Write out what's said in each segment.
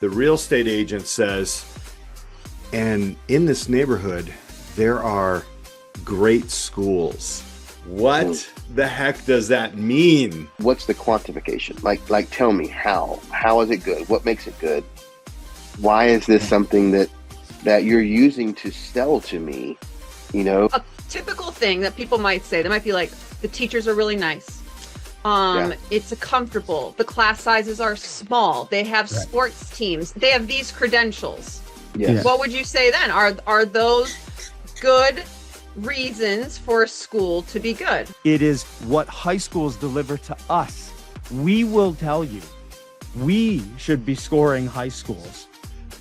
The real estate agent says, and in this neighborhood, there are great schools. What the heck does that mean? What's the quantification? Like, tell me how. How is it good? What makes it good? Why is this something that you're using to sell to me? You know, a typical thing that people might say, they might be like, the teachers are really nice. It's comfortable. The class sizes are small. They have sports teams. They have these credentials. Yes. What would you say then? Are those good reasons for a school to be good? It is what high schools deliver to us. We will tell you, we should be scoring high schools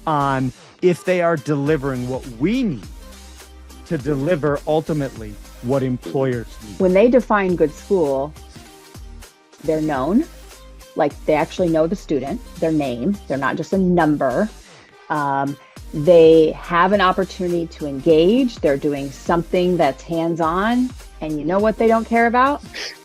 on if they are delivering what we need to deliver ultimately what employers need. When they define good school, they're known, like they actually know the student, their name. They're not just a number. They have an opportunity to engage. They're doing something that's hands-on. And you know what they don't care about?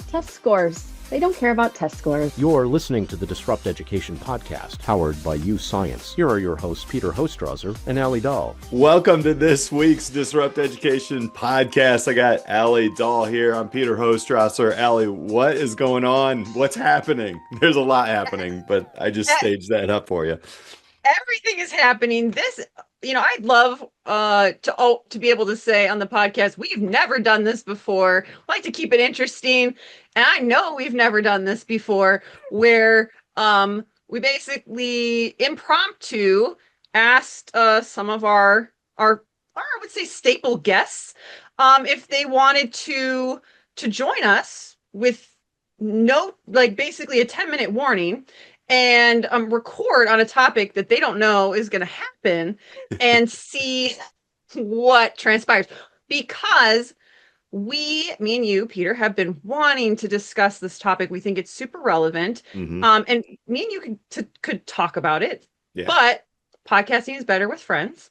Test scores. They don't care about test scores. You're listening to the Disrupt Education podcast, powered by U Science. Here are your hosts, Peter Hostrawser and Alli Dahl. Welcome to this week's Disrupt Education podcast. I got Alli Dahl here. I'm Peter Hostrawser. Alli, what is going on? What's happening? There's a lot happening, but I just staged that up for you. Everything is happening. This, I'd love to be able to say on the podcast, we've never done this before. I like to keep it interesting. And I know we've never done this before, where we basically impromptu asked some of our I would say staple guests if they wanted to join us with basically a 10-minute warning and record on a topic that they don't know is going to happen and see what transpires. Because me and you, Peter, have been wanting to discuss this topic. We think it's super relevant. Mm-hmm. And me and you could talk about it. Yeah. But podcasting is better with friends.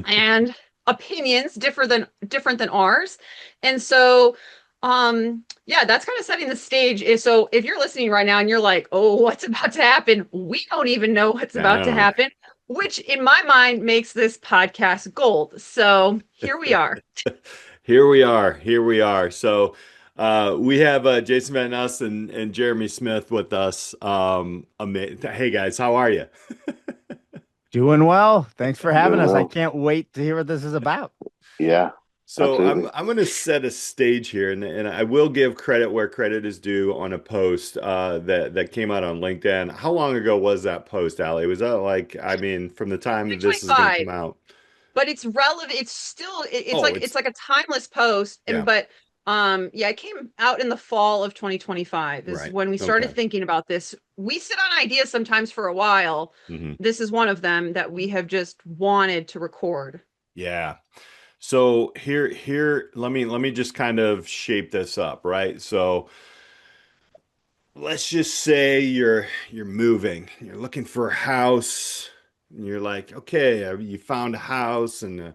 And opinions different than ours. And so that's kind of setting the stage. So if you're listening right now and you're like, oh, what's about to happen? We don't even know what's about to happen, which in my mind makes this podcast gold. So here we are. Here we are. So we have Jason Van Nuss and Jeremy Smith with us. Hey guys, how are you? Doing well. Thanks for having us. I can't wait to hear what this is about. Yeah. So I'm going to set a stage here, and I will give credit where credit is due on a post that came out on LinkedIn. How long ago was that post, Alli? Was that from the time that this is going to come out? But it's relevant. It's still it's like a timeless post, but it came out in the fall of 2025 is when we started thinking about this. We sit on ideas sometimes for a while. Mm-hmm. This is one of them that we have just wanted to record. Yeah. So here, let me just kind of shape this up, right? So let's just say you're moving, you're looking for a house, and you're like, okay, you found a house, and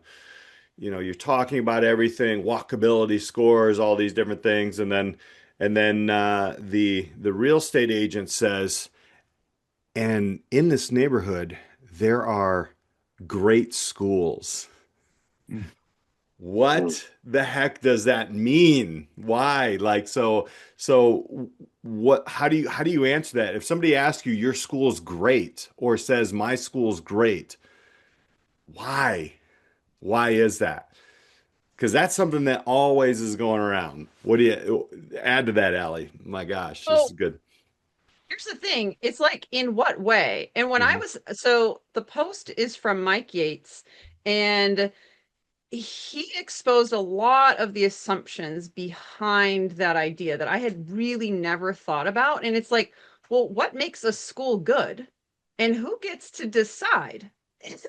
you're talking about everything, walkability scores, all these different things, and then the real estate agent says, and in this neighborhood there are great schools. What the heck does that mean? Why? So what, how do you answer that? If somebody asks you, your school's great, or says my school's great, why is that? Because that's something that always is going around. What do you add to that, Alli? My gosh, this is good. Here's the thing. It's like, in what way? And when so the post is from Mike Yates, and he exposed a lot of the assumptions behind that idea that I had really never thought about. And it's like, well, what makes a school good? And who gets to decide?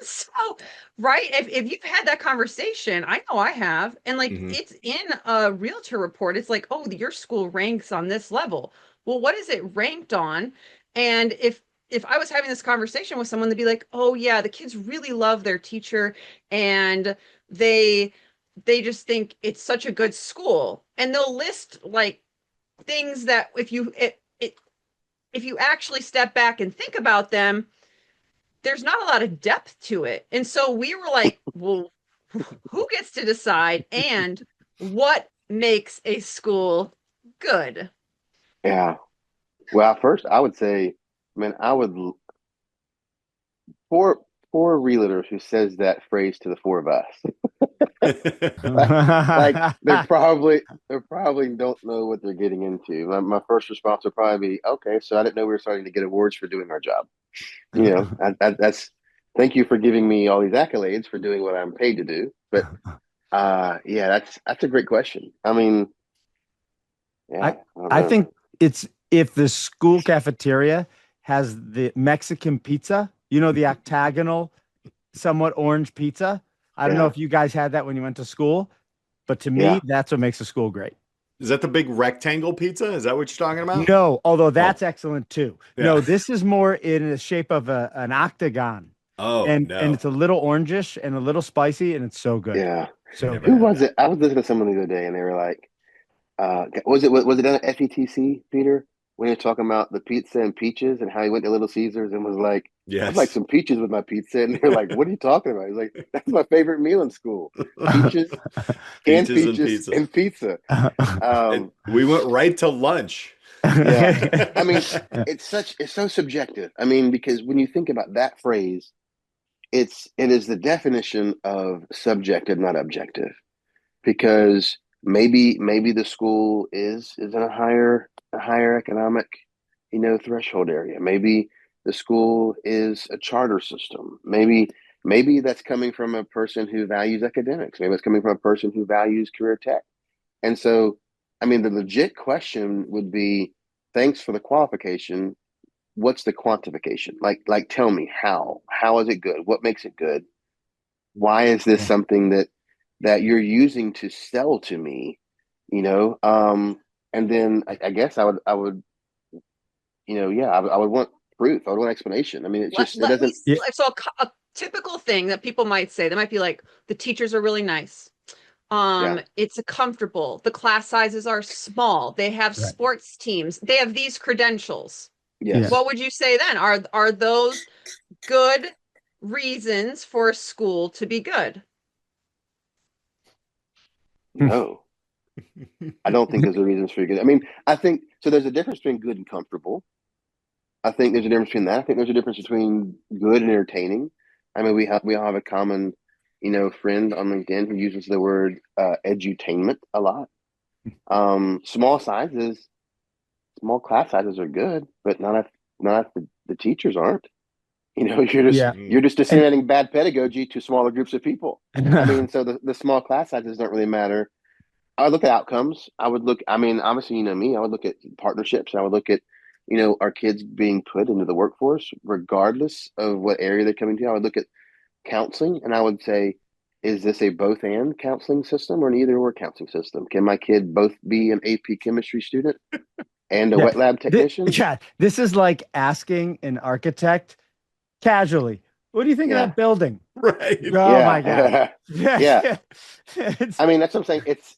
So, right. If you've had that conversation, I know I have. And it's in a realtor report. It's like, oh, your school ranks on this level. Well, what is it ranked on? And if I was having this conversation with someone, they'd be like, oh yeah, the kids really love their teacher, and they just think it's such a good school. And they'll list like things that if you actually step back and think about them, there's not a lot of depth to it. And so we were like, well, who gets to decide and what makes a school good? Yeah. Well, first I would say, I mean, four four realtors who says that phrase to the four of us. Like they probably don't know what they're getting into. My first response would probably be, okay, so I didn't know we were starting to get awards for doing our job. That's thank you for giving me all these accolades for doing what I'm paid to do. But yeah, that's a great question. I mean, yeah, I I don't I know. think it's if the school cafeteria has the Mexican pizza, the octagonal, somewhat orange pizza. I don't know Yeah, if you guys had that when you went to school, but to yeah. me, that's what makes a school great. Is that the big rectangle pizza? Is that what you're talking about? No, although Oh, that's excellent too. yeah. No, this is more in the shape of an octagon, Oh, and no. it's a little orangish and a little spicy, and it's so good, Yeah. so Never Who good. had was that. it? I was listening to someone the other day, and they were like, was it done at FETC, Peter? When you're talking about the pizza and peaches and how he went to Little Caesars and was like, I'd like Yes. some peaches with my pizza. And they're like, what are you talking about? He's like, that's my favorite meal in school. Peaches, canned Peaches and peaches, pizza. and pizza. And Um, we went right to lunch. yeah. I mean, it's so subjective. I mean, because when you think about that phrase, it is the definition of subjective, not objective. Because maybe the school is in a higher economic threshold area. Maybe the school is a charter system. Maybe that's coming from a person who values academics. Maybe it's coming from a person who values career tech. And so, I mean, the legit question would be, thanks for the qualification. What's the quantification? Like tell me how is it good? What makes it good? Why is this something that you're using to sell to me? And then I guess I would yeah, I would want proof. I would want explanation. I mean, it's Let, just it let me doesn't. Yeah, so a typical thing that people might say, they might be like, the teachers are really nice. Yeah, It's a comfortable, the class sizes are small, they have right. sports teams, they have these credentials. Yeah. yes, What would you say then? Are those good reasons for a school to be good? no, I don't think there's a reason for good. I mean, I think so. There's a difference between good and comfortable. I think there's a difference between that. I think there's a difference between good and entertaining. I mean, we all have a common, friend on LinkedIn who uses the word edutainment a lot. Small sizes, small class sizes are good, but not if the teachers aren't. You're just Yeah. you're just And disseminating bad pedagogy to smaller groups of people. I mean, so the small class sizes don't really matter. I would look at outcomes. I mean, obviously, me, I would look at partnerships. I would look at, our kids being put into the workforce, regardless of what area they're coming to. I would look at counseling and I would say, is this a both and counseling system or an either or counseling system? Can my kid both be an AP chemistry student and a yeah, wet lab technician? yeah, this is like asking an architect casually, what do you think of Yeah. that building? Right. Oh my God. Yeah. Yeah. Yeah. Yeah. It's, I mean, that's what I'm saying. It's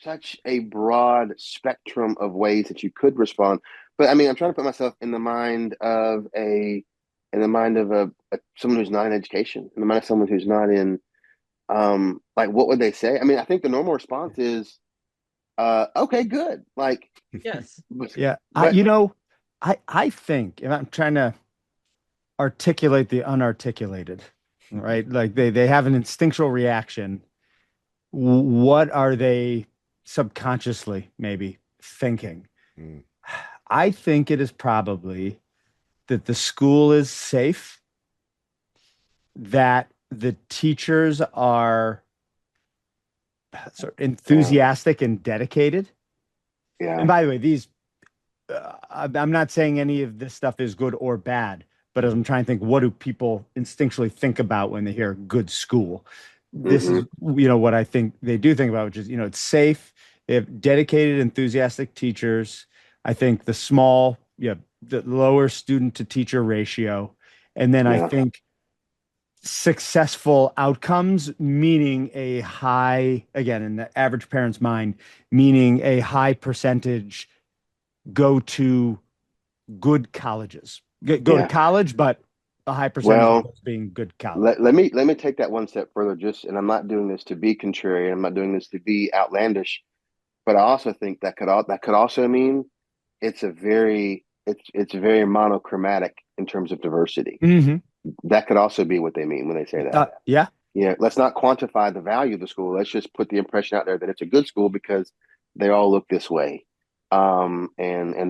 such a broad spectrum of ways that you could respond. But I mean, I'm trying to put myself in the mind of someone who's not in education, in the mind of someone who's not in like what would they say? I mean, I think the normal response is okay, good. Like Yes. yeah. but I think if I'm trying to articulate the unarticulated, right? Like they have an instinctual reaction. What are they subconsciously maybe thinking? Mm. I think it is probably that the school is safe, that the teachers are sort of yeah, enthusiastic and dedicated. And yeah, by the way, I'm not saying any of this stuff is good or bad, but as I'm trying to think, what do people instinctually think about when they hear good school? This hmm, is, what I think they do think about, which is, it's safe. They have dedicated, enthusiastic teachers. I think the lower student to teacher ratio. And then I yeah, think successful outcomes, meaning a high, again, in the average parent's mind, meaning a high percentage go to good colleges, go to yeah, college, but a high percentage of Well, those being good college. let me take that one step further. Just, and I'm not doing this to be contrary. I'm not doing this to be outlandish. But I also think that could also mean it's very monochromatic in terms of diversity. Mm-hmm. That could also be what they mean when they say that. Yeah. Let's not quantify the value of the school. Let's just put the impression out there that it's a good school because they all look this way. And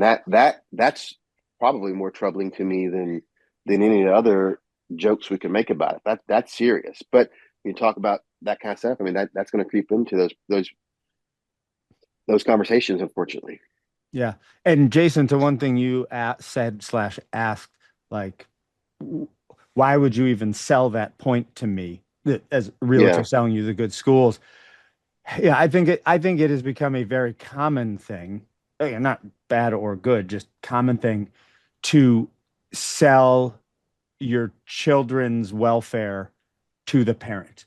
that's probably more troubling to me than any other jokes we can make about it. That's serious. But when you talk about that kind of stuff, I mean that's going to creep into those conversations, unfortunately. Yeah. And Jason, to one thing you said / asked, like, why would you even sell that point to me as a realtor selling you the good schools? Yeah, I think it has become a very common thing, again, not bad or good, just common thing to sell your children's welfare to the parent.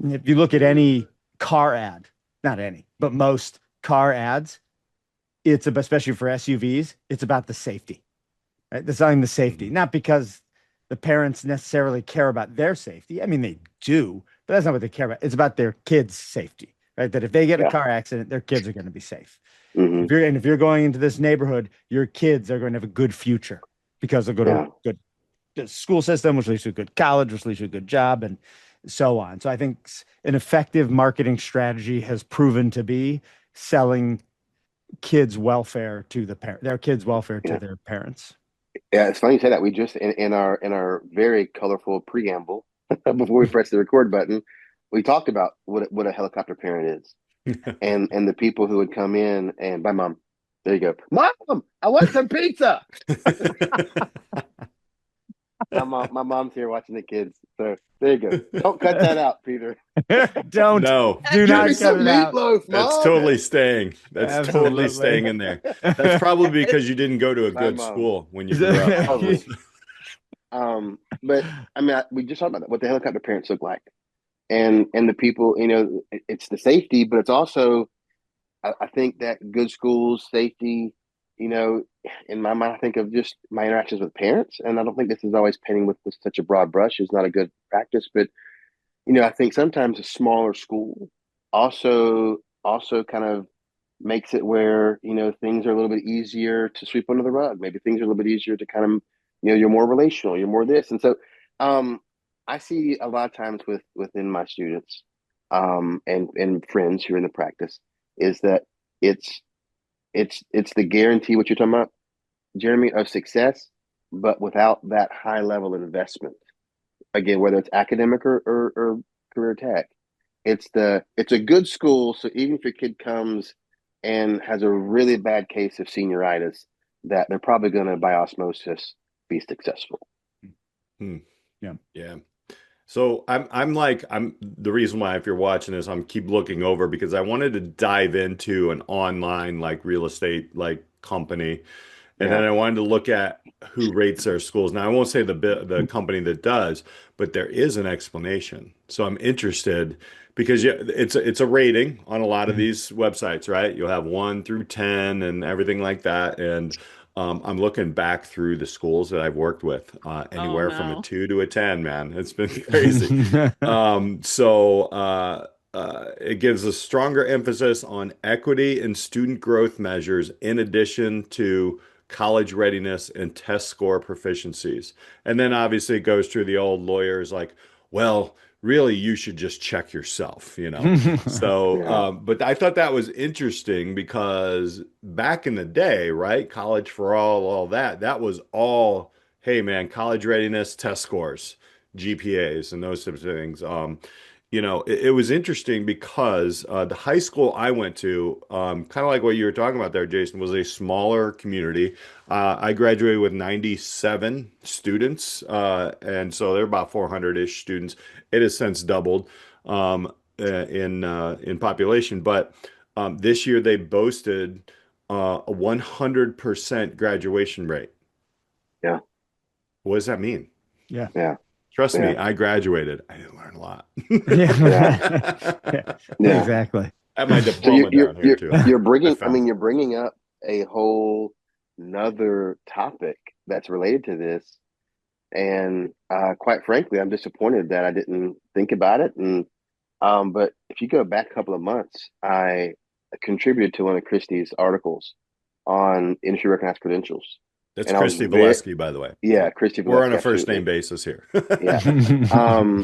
If you look at any car ad, not any, but most car ads, it's about, especially for SUVs, it's about the safety, right? They're selling the safety, not because the parents necessarily care about their safety. I mean, they do, but that's not what they care about. It's about their kids' safety, right? That if they get in a car accident, their kids are going to be safe. Mm-hmm. If you're going into this neighborhood, your kids are going to have a good future because they'll go to a good school system, which leads to a good college, which leads to a good job, and so on. So I think an effective marketing strategy has proven to be selling kids' welfare to their kids' welfare to their parents. Yeah, it's funny you say that. We just in our very colorful preamble before we press the record button, we talked about what a helicopter parent is, and the people who would come in and bye mom, there you go, mom, I want some pizza. My mom's here watching the kids, so there you go. Don't cut that out, Peter. Don't. No. Do Give not me cut some it out. meatloaf, Mom. That's totally staying. That's Absolutely. totally staying in there. That's probably because you didn't go to a My good mom. school when you grew up. Probably. But I mean, we just talked about that, what the helicopter parents look like, and the people. It's the safety, but it's also, I think that good schools, safety. In my mind, I think of just my interactions with parents, and I don't think this is always painting with such a broad brush. It's not a good practice, but I think sometimes a smaller school also kind of makes it where things are a little bit easier to sweep under the rug. Maybe things are a little bit easier to kind of you're more relational, you're more this, and so I see a lot of times within my students and friends who are in the practice is that it's it's the guarantee what you're talking about, Jeremy, of success, but without that high level of investment. Again, whether it's academic or career tech, it's a good school. So even if your kid comes and has a really bad case of senioritis, that they're probably going to by osmosis be successful. Yeah. So I'm the reason why, if you're watching this, I'm keep looking over because I wanted to dive into an online like real estate like company. And then I wanted to look at who rates their schools. Now, I won't say the company that does, but there is an explanation. So I'm interested because it's a rating on a lot of these websites, right? You'll have 1 through 10 and everything like that. And I'm looking back through the schools that I've worked with, anywhere from a 2 to a 10, man. It's been crazy. It gives a stronger emphasis on equity and student growth measures in addition to college readiness and test score proficiencies. And then obviously it goes through the old lawyers like, well, really, you should just check yourself, So, but I thought that was interesting because back in the day, right? College for all that was all, hey man, college readiness, test scores, GPAs, and those types of things. It was interesting because the high school I went to, kind of like what you were talking about there, Jason, was a smaller community. I graduated with 97 students, and so there are about 400-ish students. It has since doubled in population, but this year they boasted a 100% graduation rate. Yeah. What does that mean? Yeah. Trust me, I graduated. I didn't learn a lot. Exactly. I have my diploma down here too. You're bringing up a whole another topic that's related to this, And quite frankly, I'm disappointed that I didn't think about it. And but if you go back a couple of months, I contributed to one of Christie's articles on industry recognized credentials, That's and I was Christy very Valesky, by the way. yeah, Christy We're on Valesky, a first name absolutely, basis here. yeah.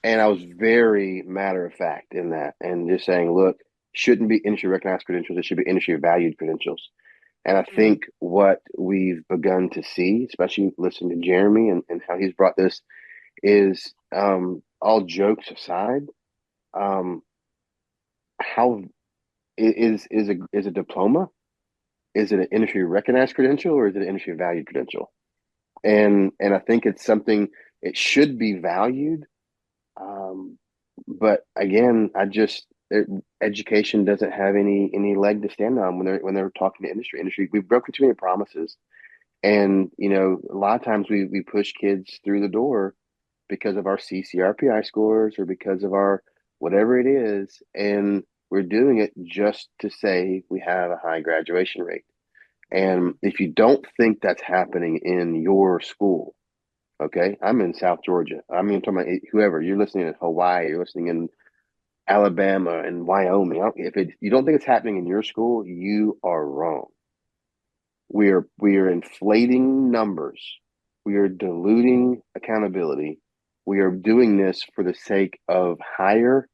And I was very matter of fact in that, and just saying, look, shouldn't be industry recognized credentials; it should be industry valued credentials. And I think what we've begun to see, especially listening to Jeremy and how he's brought this, is all jokes aside, um, how is a diploma? Is it an industry recognized credential or is it an industry valued credential? And I think it's something it should be valued. Um, but again, education doesn't have any leg to stand on when they're talking to industry. Industry, we've broken too many promises, and a lot of times we push kids through the door because of our CCRPI scores or because of our whatever it is, and we're doing it just to say we have a high graduation rate. And if you don't think that's happening in your school, okay, I'm in South Georgia. I mean, I'm talking about whoever you're listening in Hawaii, you're listening in Alabama and Wyoming. If you don't think it's happening in your school, you are wrong. We are inflating numbers. We are diluting accountability. We are doing this for the sake of higher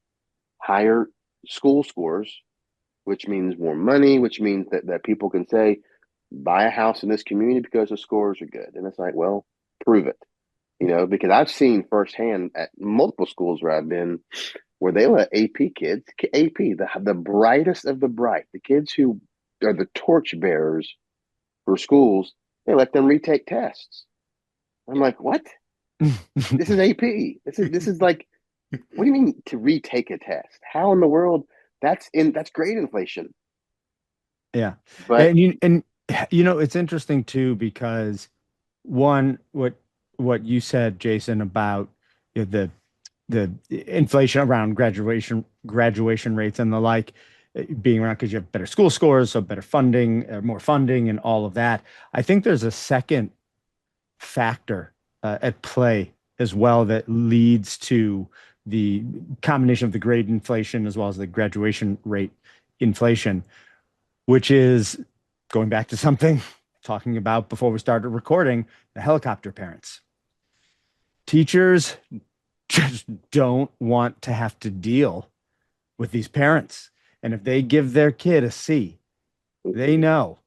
school scores, which means more money, which means that people can say, buy a house in this community because the scores are good. And it's like, well, prove it. Because I've seen firsthand at multiple schools where I've been where they let AP kids, AP, the brightest of the bright, the kids who are the torch bearers for schools, they let them retake tests. I'm like, what? This is AP. This is like, what do you mean to retake a test? How in the world? That's grade inflation. Yeah. But And it's interesting too, because one, what you said, Jason, about the inflation around graduation rates and the like being around because you have better school scores, so better funding, more funding, and all of that. I think there's a second factor at play as well that leads to the combination of the grade inflation as well as the graduation rate inflation, which is going back to something talking about before we started recording, the helicopter parents. Teachers just don't want to have to deal with these parents. And if they give their kid a C, they know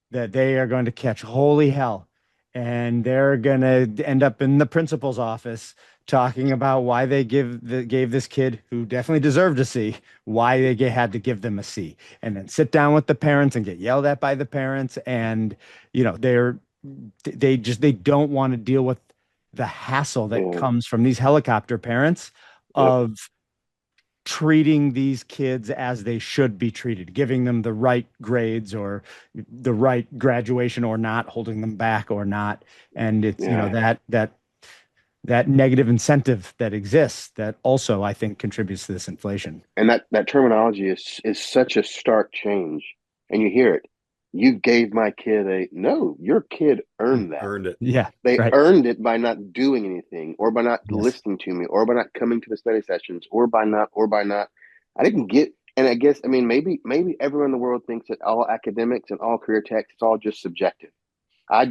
that they are going to catch holy hell, and they're going to end up in the principal's office talking about why they gave this kid who definitely deserved a C, why they had to give them a C, and then sit down with the parents and get yelled at by the parents. And they don't want to deal with the hassle that yeah, comes from these helicopter parents yep, of treating these kids as they should be treated, giving them the right grades or the right graduation or not, holding them back or not. And it's, yeah. that negative incentive that exists that also, I think, contributes to this inflation. And that terminology is such a stark change. And you hear it. You gave my kid a no, your kid earned that. Earned it. Yeah, They right. earned it by not doing anything, or by not Yes. listening to me, or by not coming to the study sessions, or by not. I didn't get, and I guess, I mean, maybe everyone in the world thinks that all academics and all career tech, it's all just subjective. I'm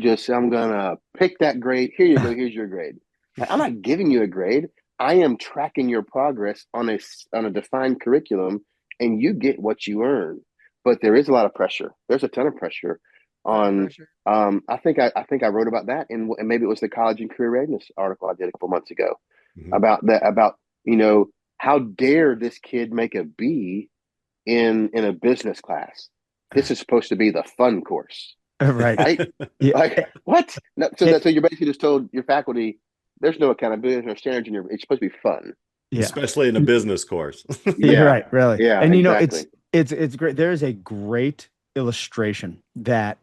gonna pick that grade. Here you go. Here's your grade. Like, I'm not giving you a grade. I am tracking your progress on a defined curriculum, and you get what you earn. But there is a lot of pressure. There's a ton of pressure Ton of on. pressure. I think I wrote about that, and maybe it was the college and career readiness article I did a couple months ago Mhm. about that. About how dare this kid make a B in a business class? This is supposed to be the fun course, Right. right? Yeah. Like what? No, so It, you basically just told your faculty there's no accountability, there's no standards in your. It's supposed to be fun. yeah. Especially in a business course. You're Yeah, right, really. yeah, And exactly. it's great. There is a great illustration that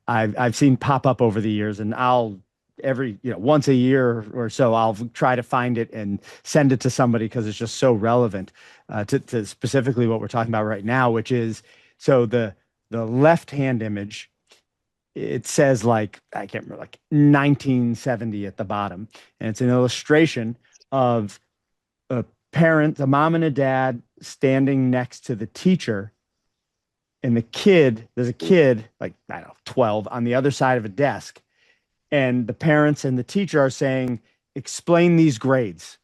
I've seen pop up over the years, and I'll every once a year or so I'll try to find it and send it to somebody because it's just so relevant to specifically what we're talking about right now, which is so the left hand image it says like, I can't remember, like 1970 at the bottom. And it's an illustration of a parent, a mom and a dad standing next to the teacher. And there's a kid, like, I don't know, 12 on the other side of a desk. And the parents and the teacher are saying, explain these grades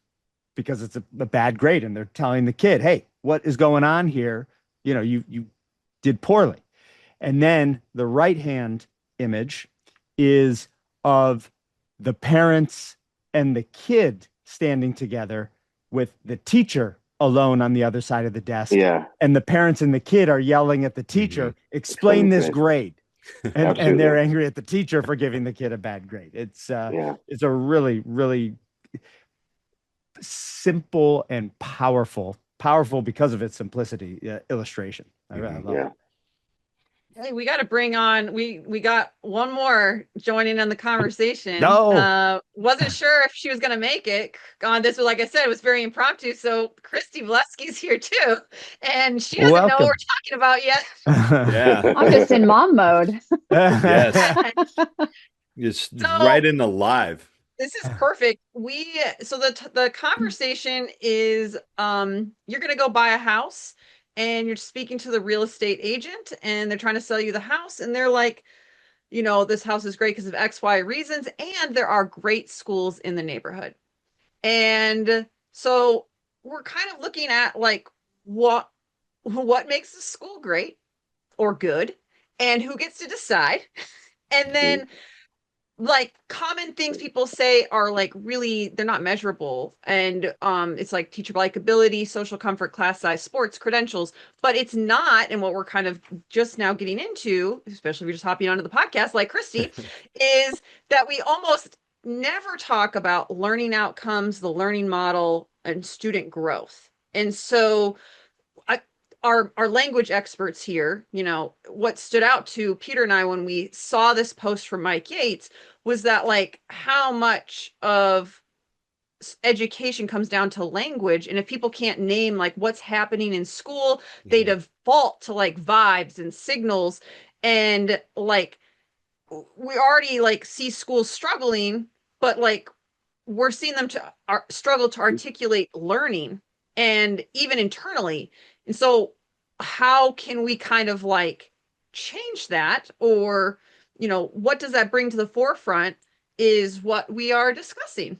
because it's a bad grade. And they're telling the kid, hey, what is going on here? You did poorly. And then the right hand image is of the parents and the kid standing together with the teacher alone on the other side of the desk. Yeah. And the parents and the kid are yelling at the teacher, explain this grade. And they're angry at the teacher for giving the kid a bad grade. It's a really, really simple and powerful because of its simplicity illustration. I love it. Hey, we got to bring on, we got one more joining in the conversation. No. Wasn't sure if she was going to make it on this, but like I said, it was very impromptu. So Christy Vleski's here too. And she doesn't know what we're talking about yet. Yeah. I'm just in mom mode. Yes. Just right in the live. This is perfect. So the conversation is you're going to go buy a house and you're speaking to the real estate agent and they're trying to sell you the house and they're like, this house is great because of X, Y reasons and there are great schools in the neighborhood. And so we're kind of looking at like what makes the school great or good and who gets to decide. And then like common things people say are like really, they're not measurable. And it's like teacher likability, social comfort, class size, sports, credentials, but it's not. And what we're kind of just now getting into, especially if you're just hopping onto the podcast like Christy, is that we almost never talk about learning outcomes, the learning model, and student growth. And so our language experts here, what stood out to Peter and I when we saw this post from Mike Yates was that like how much of education comes down to language. And if people can't name like what's happening in school, they default to like vibes and signals. And like we already like see schools struggling, but like we're seeing them struggle to articulate learning and even internally. And so how can we kind of like change that? Or, what does that bring to the forefront is what we are discussing.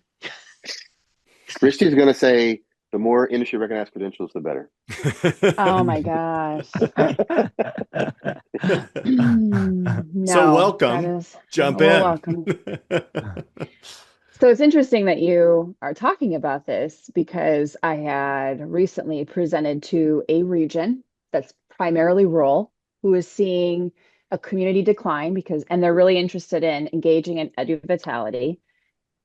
Christy's going to say the more industry recognized credentials, the better. Oh my gosh. No, so welcome. Jump in. Welcome. So it's interesting that you are talking about this because I had recently presented to a region that's primarily rural who is seeing a community decline and they're really interested in engaging in edu-vitality.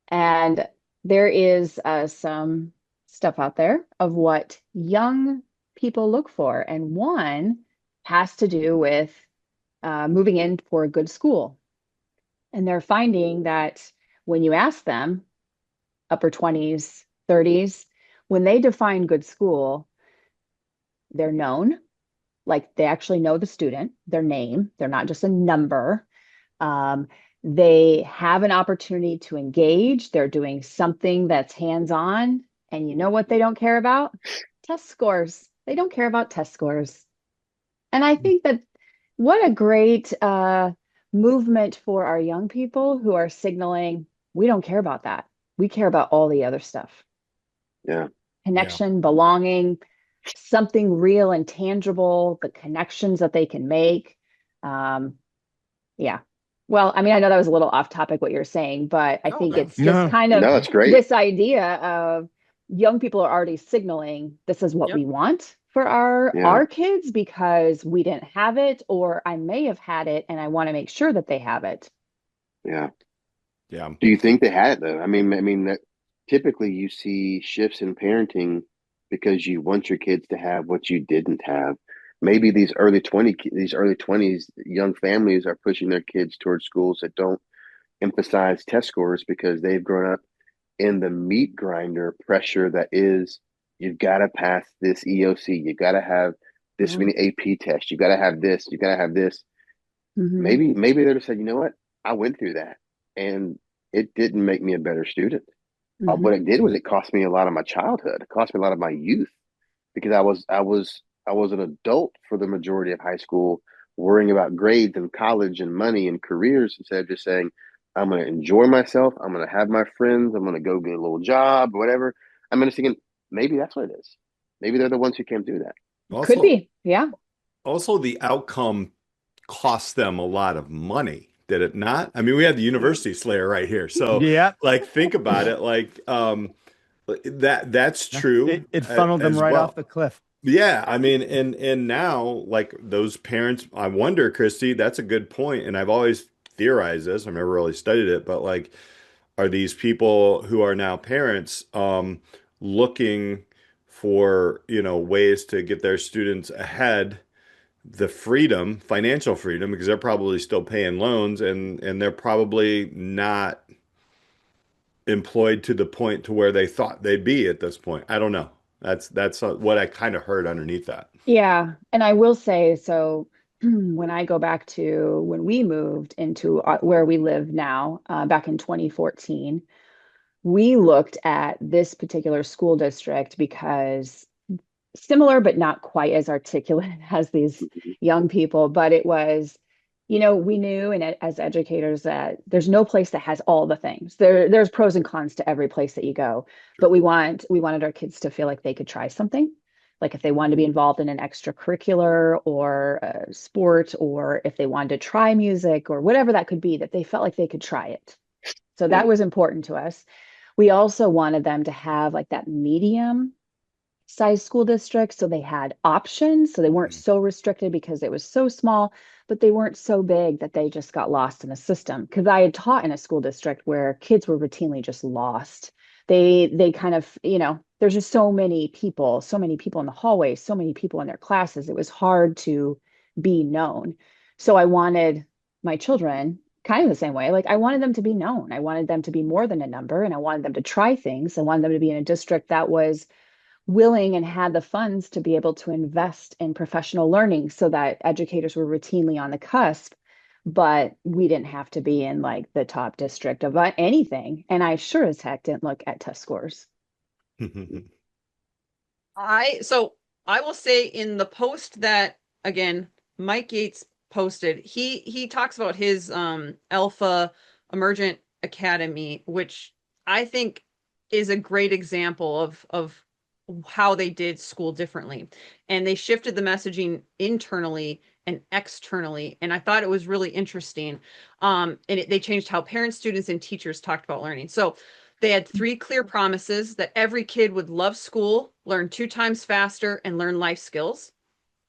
And there is some stuff out there of what young people look for. And one has to do with moving in for a good school. And they're finding that when you ask them, upper 20s, 30s, when they define good school, they're known, like they actually know the student, their name, they're not just a number. They have an opportunity to engage. They're doing something that's hands-on. And you know what they don't care about? Test scores. They don't care about test scores. And I think that what a great movement for our young people who are signaling, we don't care about that. We care about all the other stuff. Yeah. Connection, belonging, something real and tangible, the connections that they can make. Yeah. Well, I mean, I know that was a little off topic what you're saying, but I think it's just kind of it's great. This idea of young people are already signaling this is what we want for our kids because we didn't have it, or I may have had it and I want to make sure that they have it. Yeah. Yeah. Do you think they had it though? I mean that typically you see shifts in parenting because you want your kids to have what you didn't have. Maybe these early 20s young families are pushing their kids towards schools that don't emphasize test scores because they've grown up in the meat grinder pressure that is, you've got to pass this EOC, you got to have this many AP tests, you got to have this, you got to have this. Hmm. Maybe they'd have said, you know what, I went through that, and it didn't make me a better student. What Hmm. it did was it cost me a lot of my childhood. It cost me a lot of my youth because I was an adult for the majority of high school, worrying about grades and college and money and careers instead of just saying, I'm going to enjoy myself. I'm going to have my friends. I'm going to go get a little job, whatever. I'm just thinking maybe that's what it is. Maybe they're the ones who can't do that. Could Also, be. Yeah. also the outcome cost them a lot of money, did it not? I mean, we had the University Slayer right here. So Yeah. like think about it, like that's true It funneled them as right off well. the cliff. Yeah, I mean, and now like those parents, I wonder, Christy, that's a good point, and I've always theorized this. I've never really studied it, but like, are these people who are now parents looking for, ways to get their students ahead, the freedom, financial freedom, because they're probably still paying loans and they're probably not employed to the point to where they thought they'd be at this point. I don't know. That's what I kind of heard underneath that. Yeah. And I will say, so when I go back to when we moved into where we live now, back in 2014, we looked at this particular school district because similar but not quite as articulate as these young people, but it was, we knew and as educators that there's no place that has all the things. There's pros and cons to every place that you go, but Sure. we wanted our kids to feel like they could try something. Like if they wanted to be involved in an extracurricular or a sport, or if they wanted to try music or whatever that could be, that they felt like they could try it. So Yeah. that was important to us. We also wanted them to have like that medium size school district. So they had options. So they weren't so restricted because it was so small, but they weren't so big that they just got lost in the system. Because I had taught in a school district where kids were routinely just lost. They kind of, there's just so many people in the hallways, so many people in their classes. It was hard to be known. So I wanted my children kind of the same way. Like I wanted them to be known. I wanted them to be more than a number and I wanted them to try things. I wanted them to be in a district that was willing and had the funds to be able to invest in professional learning so that educators were routinely on the cusp, but we didn't have to be in like the top district of anything. And I sure as heck didn't look at test scores. So I will say in the post that again Mike Yates posted, he talks about his Alpha Emergent Academy, which I think is a great example of how they did school differently. And they shifted the messaging internally and externally. And I thought it was really interesting. They changed how parents, students, and teachers talked about learning. So they had 3 clear promises that every kid would love school, learn 2 times faster, and learn life skills.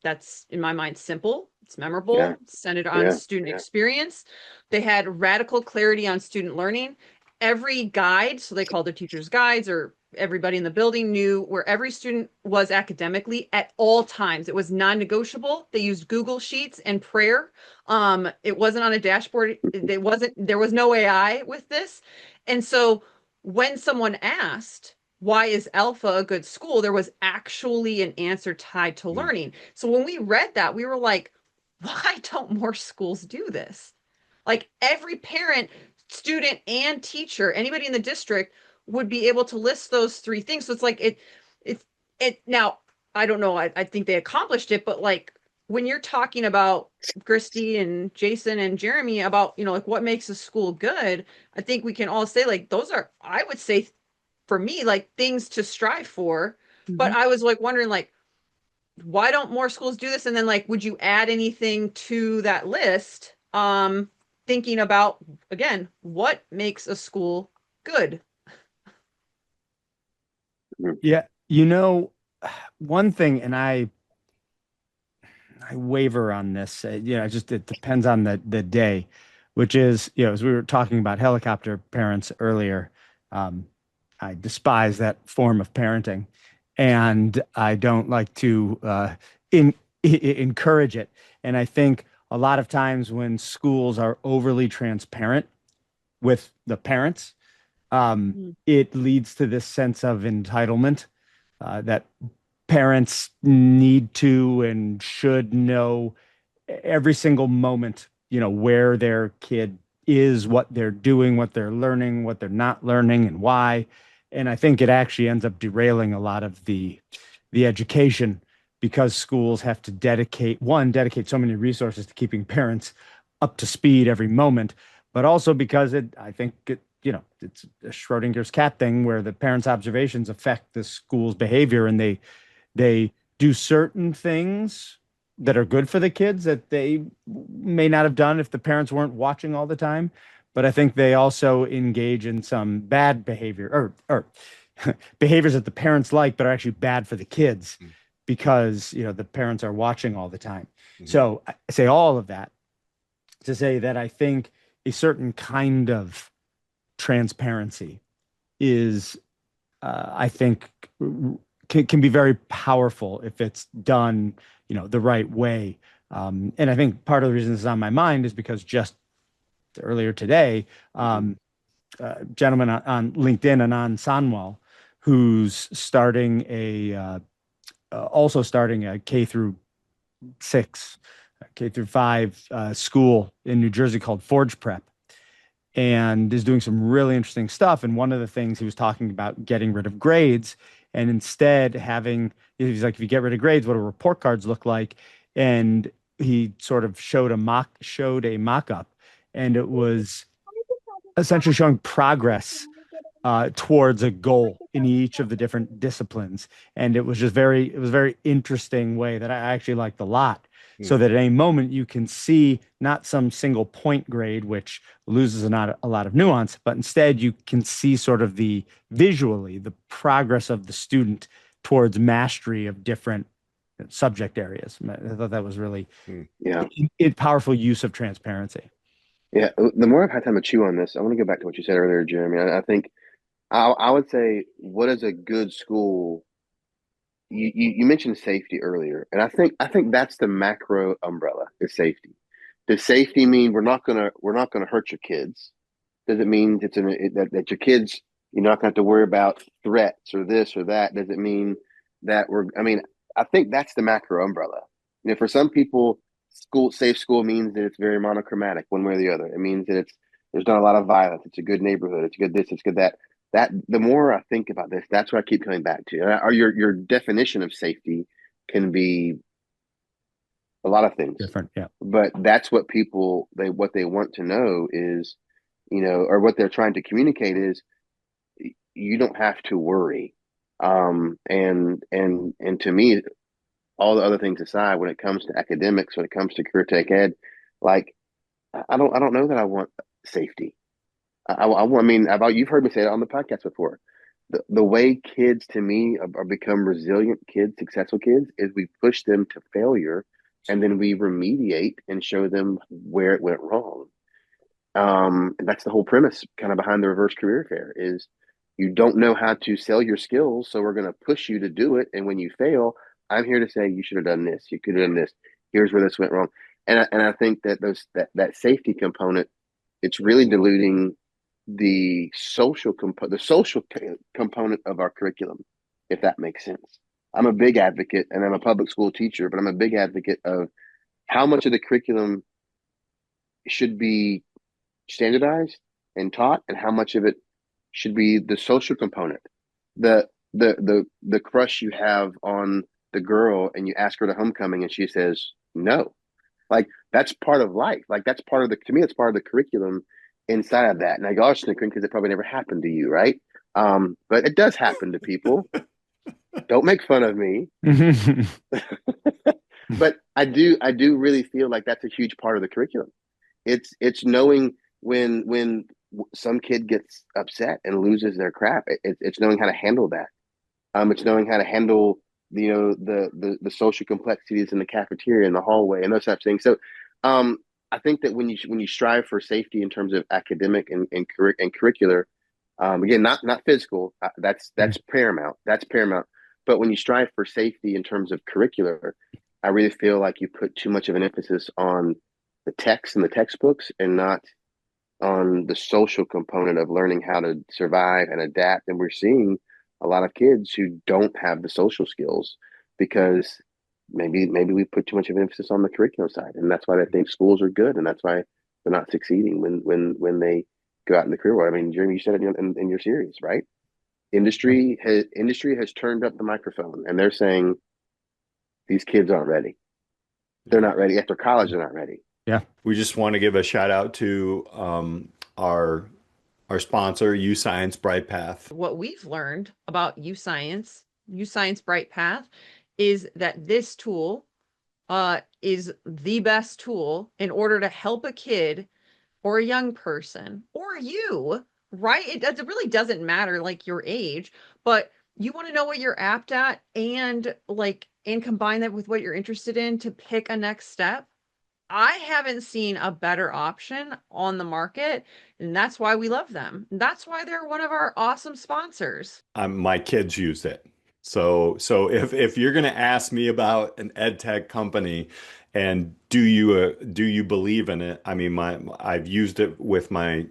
That's, in my mind, simple. It's Yeah. memorable, centered on Yeah. student experience. They had radical clarity on student learning. Every guide, so they called their teachers guides, or everybody in the building knew where every student was academically at all times. It was non-negotiable. They used Google Sheets and prayer. It wasn't on a dashboard. There was no AI with this. And so when someone asked, why is Alpha a good school? There was actually an answer tied to learning. So when we read that, we were like, why don't more schools do this? Like every parent, student, and teacher, anybody in the district would be able to list those 3 things. So it's like it now, I don't know, I think they accomplished it, but like when you're talking about Christy and Jason and Jeremy about, like what makes a school good, I think we can all say like those are, I would say for me, like things to strive for. But Mhm. I was like wondering like, why don't more schools do this? And then like, would you add anything to that list? Thinking about again, what makes a school good? Yeah. One thing, and I waver on this. Just it depends on the day, which is, as we were talking about helicopter parents earlier, um, I despise that form of parenting, and I don't like to encourage it. And I think a lot of times when schools are overly transparent with the parents, it leads to this sense of entitlement that parents need to and should know every single moment, where their kid is, what they're doing, what they're learning, what they're not learning, and why. And I think it actually ends up derailing a lot of the education, because schools have to dedicate so many resources to keeping parents up to speed every moment, but also because I think it's a Schrodinger's cat thing where the parents' observations affect the school's behavior, and they do certain things that are good for the kids that they may not have done if the parents weren't watching all the time. But I think they also engage in some bad behavior, or behaviors that the parents like, but are actually bad for the kids because, the parents are watching all the time. So I say all of that to say that I think a certain kind of transparency is, I think, can be very powerful if it's done, the right way. And I think part of the reason this is on my mind is because just earlier today, a gentleman on LinkedIn, Anand Sanwal, who's also starting a K through 6, K through 5 school in New Jersey called Forge Prep, and is doing some really interesting stuff. And one of the things he was talking about getting rid of grades, and instead he's like, if you get rid of grades, what do report cards look like? And he sort of showed a mock-up, and it was essentially showing progress towards a goal in each of the different disciplines. And it was a very interesting way that I actually liked a lot. So that at any moment you can see not some single point grade, which loses a lot of nuance, but instead you can see sort of visually the progress of the student towards mastery of different subject areas. I thought that was really powerful use of transparency. Yeah, the more I've had time to chew on this, I want to go back to what you said earlier, Jeremy. I think I would say, what is a good school? You mentioned safety earlier, and I think that's the macro umbrella is safety. Does safety mean we're not gonna hurt your kids? Does it mean that your kids, you're not going to have to worry about threats or this or that? Does it mean that I think that's the macro umbrella. For some people, safe school means that it's very monochromatic one way or the other. It means that there's not a lot of violence. It's a good neighborhood. It's good this, it's good that. That the more I think about this, that's what I keep coming back to. Or your definition of safety can be a lot of things. Different, yeah. But that's what what they want to know is, or what they're trying to communicate is, you don't have to worry. And to me, all the other things aside, when it comes to academics, when it comes to career tech ed, like I don't know that I want safety. You've heard me say it on the podcast before. The way kids to me are become resilient kids, successful kids, is we push them to failure, and then we remediate and show them where it went wrong. And that's the whole premise kind of behind the reverse career fair is you don't know how to sell your skills. So we're going to push you to do it. And when you fail, I'm here to say, you should have done this. You could have done this. Here's where this went wrong. And I think that that safety component, it's really diluting the social component of our curriculum, if that makes sense. I'm a big advocate, and I'm a public school teacher, but I'm a big advocate of how much of the curriculum should be standardized and taught, and how much of it should be the social component. The crush you have on the girl, and you ask her to homecoming, and she says no. Like, that's part of life. Like, that's part of to me, it's part of the curriculum inside of that. And I go, oh, snickering, because it probably never happened to you, right? But it does happen to people. Don't make fun of me. But I do really feel like that's a huge part of the curriculum. It's knowing when some kid gets upset and loses their crap. It's knowing how to handle that. It's knowing how to handle the social complexities in the cafeteria, in the hallway, and those types of things. So I think that when you strive for safety in terms of academic and curricular, again, not physical, that's paramount. That's paramount. But when you strive for safety in terms of curricular, I really feel like you put too much of an emphasis on the text and the textbooks, and not on the social component of learning how to survive and adapt. And we're seeing a lot of kids who don't have the social skills because maybe we put too much of emphasis on the curriculum side, and that's why I think schools are good, and that's why they're not succeeding when they go out in the career world. I mean, Jeremy, you said it in your series, right? Industry has turned up the microphone, and they're saying these kids aren't ready. They're not ready after college. They're not ready. Yeah. We just want to give a shout out to our our sponsor, UScience Bright Path. What we've learned about UScience Bright Path, is that this tool is the best tool in order to help a kid or a young person or you, right? It really doesn't matter like your age, but you want to know what you're apt at and combine that with what you're interested in to pick a next step. I haven't seen a better option on the market, and that's why we love them. That's why they're one of our awesome sponsors. My kids use it. So if you're going to ask me about an ed tech company and do you believe in it? I mean, I've used it with my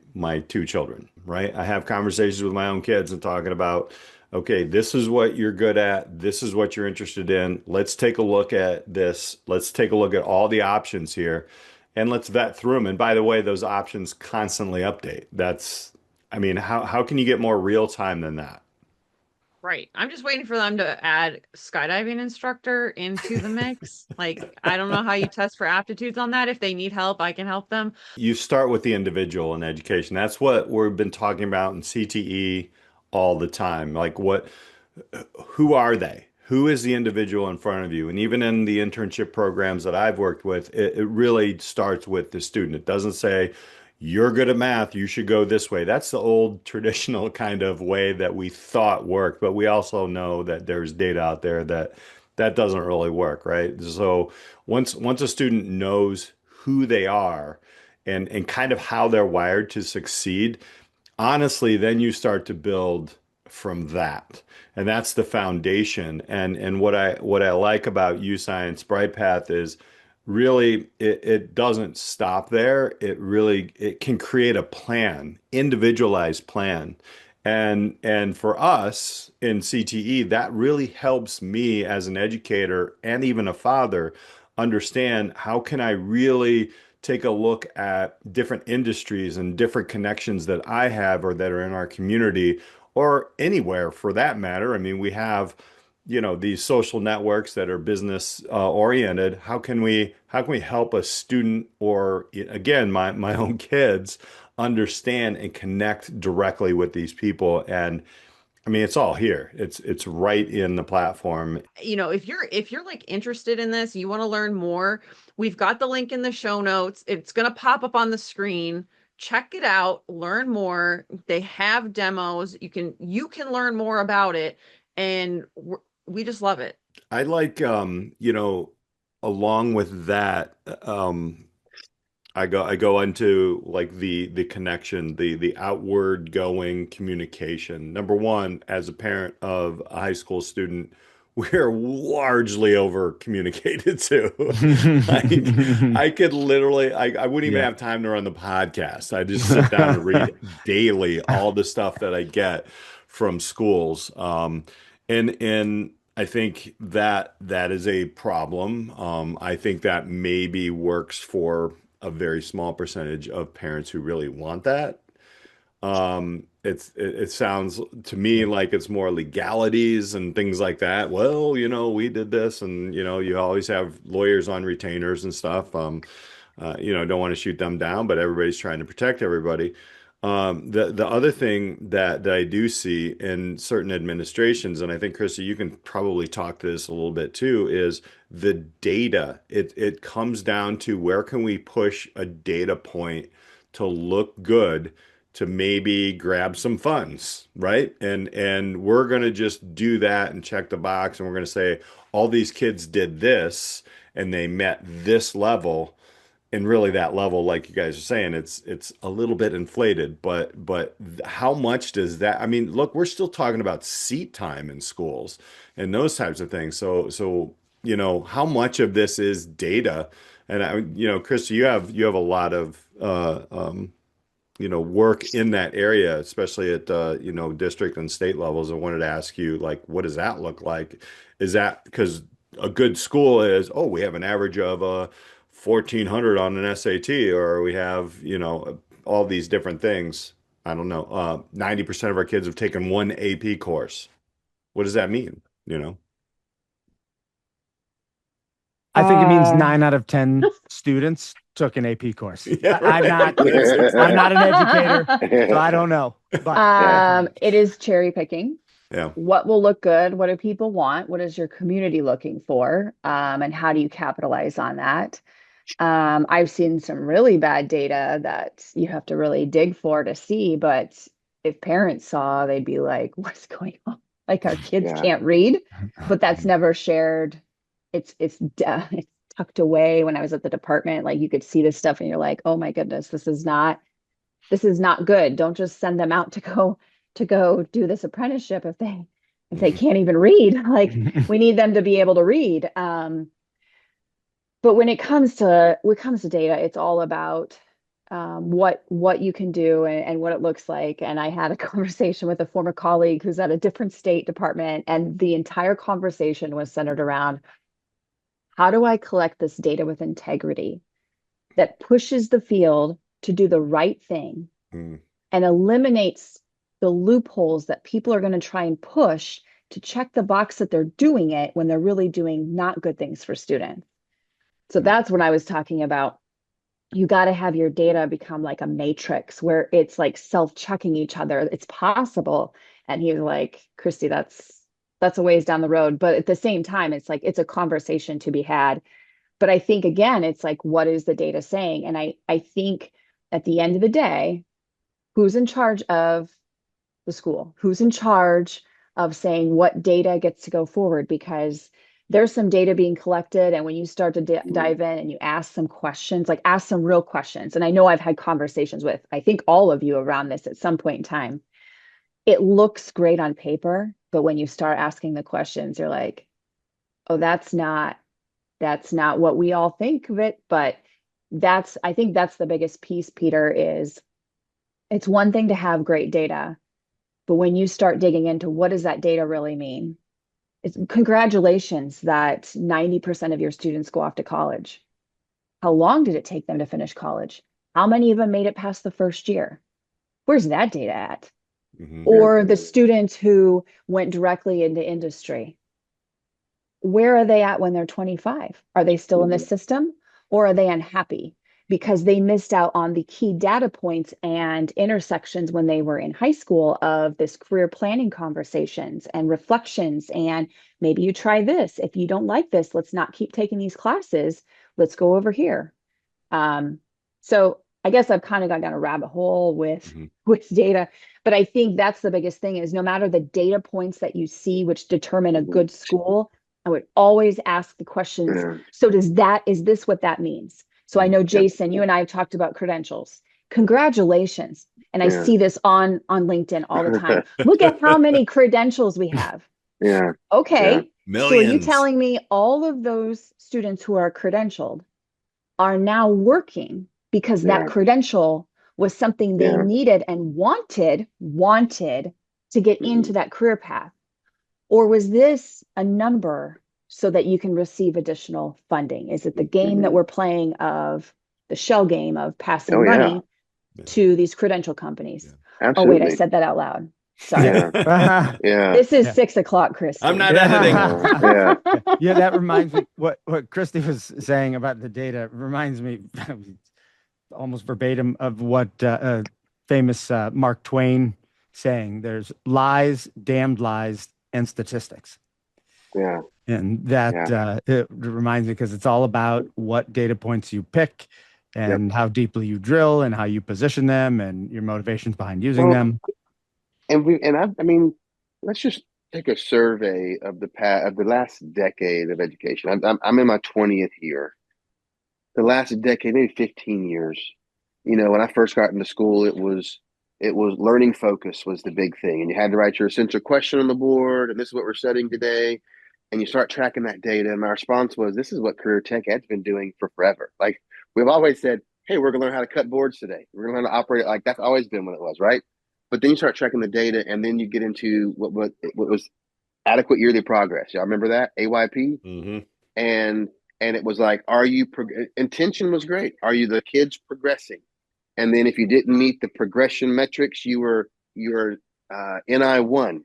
two children, right? I have conversations with my own kids and talking about, okay, this is what you're good at. This is what you're interested in. Let's take a look at this. Let's take a look at all the options here and let's vet through them. And by the way, those options constantly update. I mean, how can you get more real time than that? Right. I'm just waiting for them to add skydiving instructor into the mix. Like, I don't know how you test for aptitudes on that. If they need help, I can help them. You start with the individual in education. That's what we've been talking about in CTE all the time. Like who are they? Who is the individual in front of you? And even in the internship programs that I've worked with, it really starts with the student. It doesn't say, you're good at math, you should go this way. That's the old traditional kind of way that we thought worked, but we also know that there's data out there that that doesn't really work, right? So once a student knows who they are and kind of how they're wired to succeed, honestly, then you start to build from that. And that's the foundation. And what I like about UScience Bright Path is really it doesn't stop there. It can create a plan, individualized plan. And for us in CTE, that really helps me as an educator and even a father understand how can I really take a look at different industries and different connections that I have or that are in our community or anywhere for that matter. I mean, we have, these social networks that are business oriented. How can we help a student or again, my own kids understand and connect directly with these people? And I mean, it's all here. It's right in the platform. If you're like interested in this, you want to learn more, we've got the link in the show notes. It's going to pop up on the screen. Check it out, learn more. They have demos. You can learn more about it, and we just love it. I like, along with that, I go into like the connection, the outward going communication. Number one, as a parent of a high school student, we're largely over communicated to. Like I could literally, I wouldn't even Yeah. have time to run the podcast. I just sit down and read daily all the stuff that I get from schools. And I think that is a problem. I think that maybe works for a very small percentage of parents who really want that. It sounds to me like it's more legalities and things like that. Well, we did this, and you always have lawyers on retainers and stuff. Don't want to shoot them down, but everybody's trying to protect everybody. The other thing that I do see in certain administrations, and I think Krista, you can probably talk to this a little bit too, is the data. It comes down to where can we push a data point to look good to maybe grab some funds, right? And we're going to just do that and check the box, and we're going to say all these kids did this and they met this level. And really that level, like you guys are saying, it's a little bit inflated, but how much does that, I mean, look, we're still talking about seat time in schools and those types of things. So how much of this is data? And Krista, you have a lot of work in that area, especially at district and state levels. I wanted to ask you, like, what does that look like? Is that because a good school is, oh, we have an average of 1400 on an SAT, or we have, all these different things. I don't know. 90% of our kids have taken one AP course. What does that mean? You know? I think it means Uh, 9 out of 10 students took an AP course. Yeah, I'm right. not That's I'm exactly. not an educator, so I don't know. But that's what it is. it is cherry picking. Yeah. What will look good? What do people want? What is your community looking for? And how do you capitalize on that? I've seen some really bad data that you have to really dig for to see, but if parents saw, they'd be like, what's going on? Like our kids Yeah. can't read, but that's never shared. It's tucked away. When I was at the department, like you could see this stuff and you're like, oh my goodness, this is not good. Don't just send them out to go do this apprenticeship if they can't even read. Like we need them to be able to read. But when it comes to data, it's all about what you can do and what it looks like. And I had a conversation with a former colleague who's at a different state department, and the entire conversation was centered around how do I collect this data with integrity that pushes the field to do the right thing Mm. and eliminates the loopholes that people are going to try and push to check the box that they're doing it when they're really doing not good things for students. So that's what I was talking about. You got to have your data become like a matrix where it's like self-checking each other. It's possible. And he was like, Christy, that's a ways down the road. But at the same time, it's like it's a conversation to be had. But I think again, it's like, what is the data saying? And I think at the end of the day, who's in charge of the school? Who's in charge of saying what data gets to go forward? Because there's some data being collected. And when you start to dive in and you ask some questions, like ask some real questions. And I know I've had conversations with, I think all of you around this at some point in time. It looks great on paper, but when you start asking the questions, you're like, oh, that's not what we all think of it. But I think that's the biggest piece, Peter, is it's one thing to have great data, but when you start digging into what does that data really mean? It's congratulations that 90% of your students go off to college. How long did it take them to finish college? How many of them made it past the first year? Where's that data at? Mhm. Or the students who went directly into industry, where are they at when they're 25? Are they still in the system, or are they unhappy because they missed out on the key data points and intersections when they were in high school of this career planning conversations and reflections? And maybe you try this. If you don't like this, let's not keep taking these classes. Let's go over here. So I guess I've kind of gone down a rabbit hole with Mhm. with data, but I think that's the biggest thing is no matter the data points that you see, which determine a good school, I would always ask the questions. Yeah. So is this what that means? So I know, Jason, you and I have talked about credentials. Congratulations. And I Yeah. see this on LinkedIn all the time. Look at how many credentials we have. Yeah. Okay. So are you Millions. telling me all of those students who are credentialed are now working because that Yeah. credential was something they Yeah. needed and wanted to get into that career path? Or was this a number so that you can receive additional funding? Is it the game that we're playing of the shell game of passing Oh, yeah. money to these credential companies? Oh, wait, I Absolutely. said that out loud. Sorry. Yeah. Yeah. This is Yeah. 6 o'clock, Christy. I'm not editing. Yeah. Yeah, that reminds me what Christy was saying about the data reminds me almost verbatim of what famous Mark Twain saying. There's lies, damned lies, and statistics. Yeah. And that it reminds me because it's all about what data points you pick and how deeply you drill and how you position them and your motivations behind using Well, them. I mean, let's just take a survey of the last decade of education. I'm in my 20th year. The last decade, maybe 15 years. When I first got into school, it was learning focus was the big thing, and you had to write your essential question on the board, and this is what we're studying today. And you start tracking that data. And my response was, this is what career tech ed's been doing for forever. Like we've always said, hey, we're gonna learn how to cut boards today. We're gonna learn to operate it. Like that's always been what it was, right? But then you start tracking the data, and then you get into what was adequate yearly progress. Y'all remember that AYP? Mm-hmm. And it was like, intention was great. Are you the kids progressing? And then if you didn't meet the progression metrics, you were NI1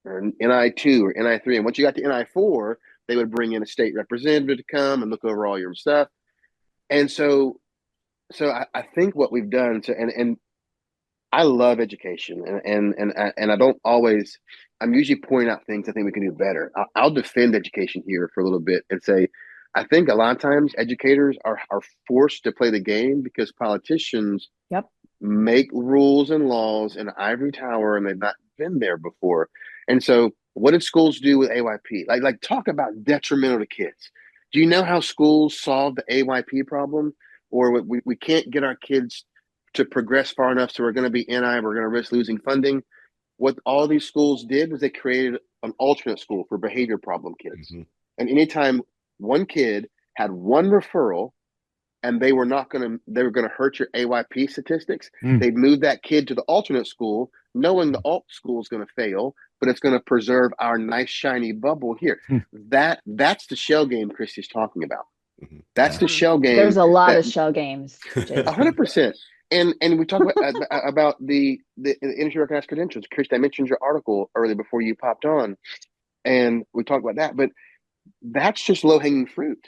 or NI2 or NI3. And once you got to NI4, they would bring in a state representative to come and look over all your stuff. And so I think what we've done, and I love education, and I don't always. I'm usually pointing out things I think we can do better. I'll defend education here for a little bit and say, I think a lot of times educators are forced to play the game because politicians Yep. make rules and laws in an ivory tower, and they've not been there before. And so, what did schools do with AYP? Like talk about detrimental to kids. Do you know how schools solve the AYP problem? Or we can't get our kids to progress far enough, so we're going to be NI, we're going to risk losing funding. What all these schools did was they created an alternate school for behavior problem kids. Mm-hmm. And anytime one kid had one referral and they were going to hurt your AYP statistics, they'd move that kid to the alternate school, knowing the alt school is going to fail, but it's going to preserve our nice shiny bubble here. That's the shell game Christy's talking about. That's the shell game. There's a lot of shell games. 100%. And we talk about the industry recognized credentials. Christy, I mentioned your article earlier before you popped on, and we talked about that. But that's just low hanging fruit.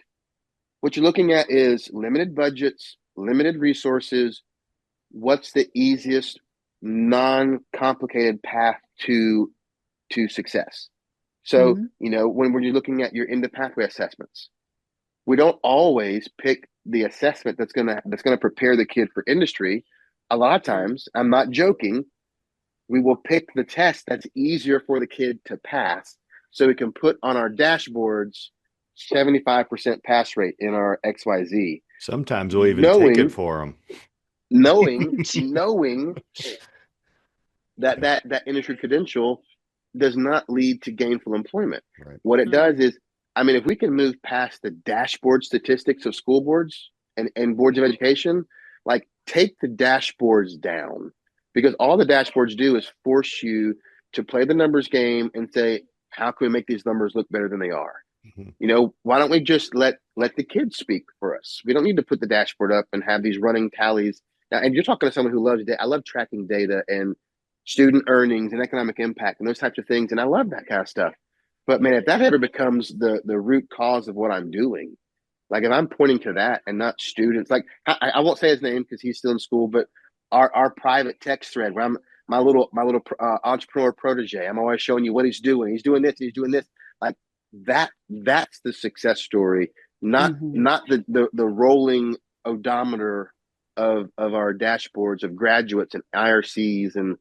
What you're looking at is limited budgets, limited resources. What's the easiest, non-complicated path to success? So, when we're looking at your end of pathway assessments, we don't always pick the assessment that's gonna prepare the kid for industry. A lot of times, I'm not joking, we will pick the test that's easier for the kid to pass, so we can put on our dashboards 75% pass rate in our XYZ. Sometimes we'll even take it for them. Knowing that industry credential does not lead to gainful employment. Right. What it does is, if we can move past the dashboard statistics of school boards and boards of education, like take the dashboards down, because all the dashboards do is force you to play the numbers game and say, how can we make these numbers look better than they are? Mm-hmm. Why don't we just let the kids speak for us? We don't need to put the dashboard up and have these running tallies. Now, and you're talking to someone who loves data. I love tracking data and student earnings and economic impact and those types of things. And I love that kind of stuff. But man, if that ever becomes the root cause of what I'm doing, like if I'm pointing to that and not students, like I won't say his name because he's still in school, but our private text thread where I'm my little entrepreneur protege, I'm always showing you what he's doing. He's doing this, he's doing this. Like that's the success story, not the rolling odometer of our dashboards of graduates and IRCs and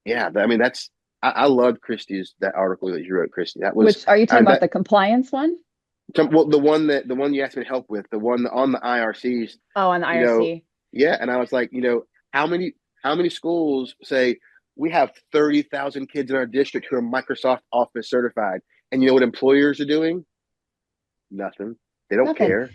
that's. I loved that article that you wrote, Christy. That was. Which are you talking about the compliance one? Well, the one you asked me to help with, the one on the IRCs. Oh, on the IRC. And I was like, how many schools say we have 30,000 kids in our district who are Microsoft Office certified, and you know what employers are doing? Nothing. They don't care.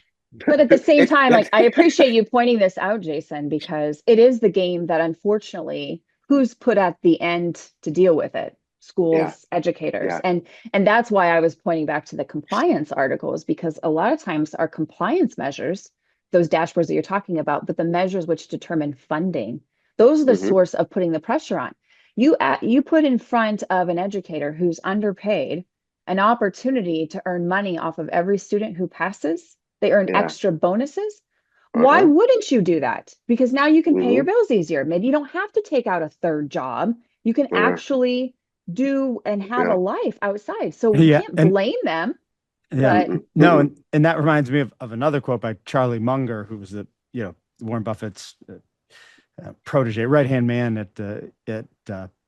But at the same time, like I appreciate you pointing this out, Jason, because it is the game that unfortunately. Who's put at the end to deal with it? Schools, educators. And that's why I was pointing back to the compliance articles, because a lot of times our compliance measures, those dashboards that you're talking about, but the measures which determine funding, those are the source of putting the pressure on. You put in front of an educator who's underpaid an opportunity to earn money off of every student who passes. They earn extra bonuses. Why wouldn't you do that? Because now you can pay your bills easier. Maybe you don't have to take out a third job. You can actually do and have a life outside. So we can't blame them. Yeah. But... No, and that reminds me of another quote by Charlie Munger, who was Warren Buffett's protege, right-hand man at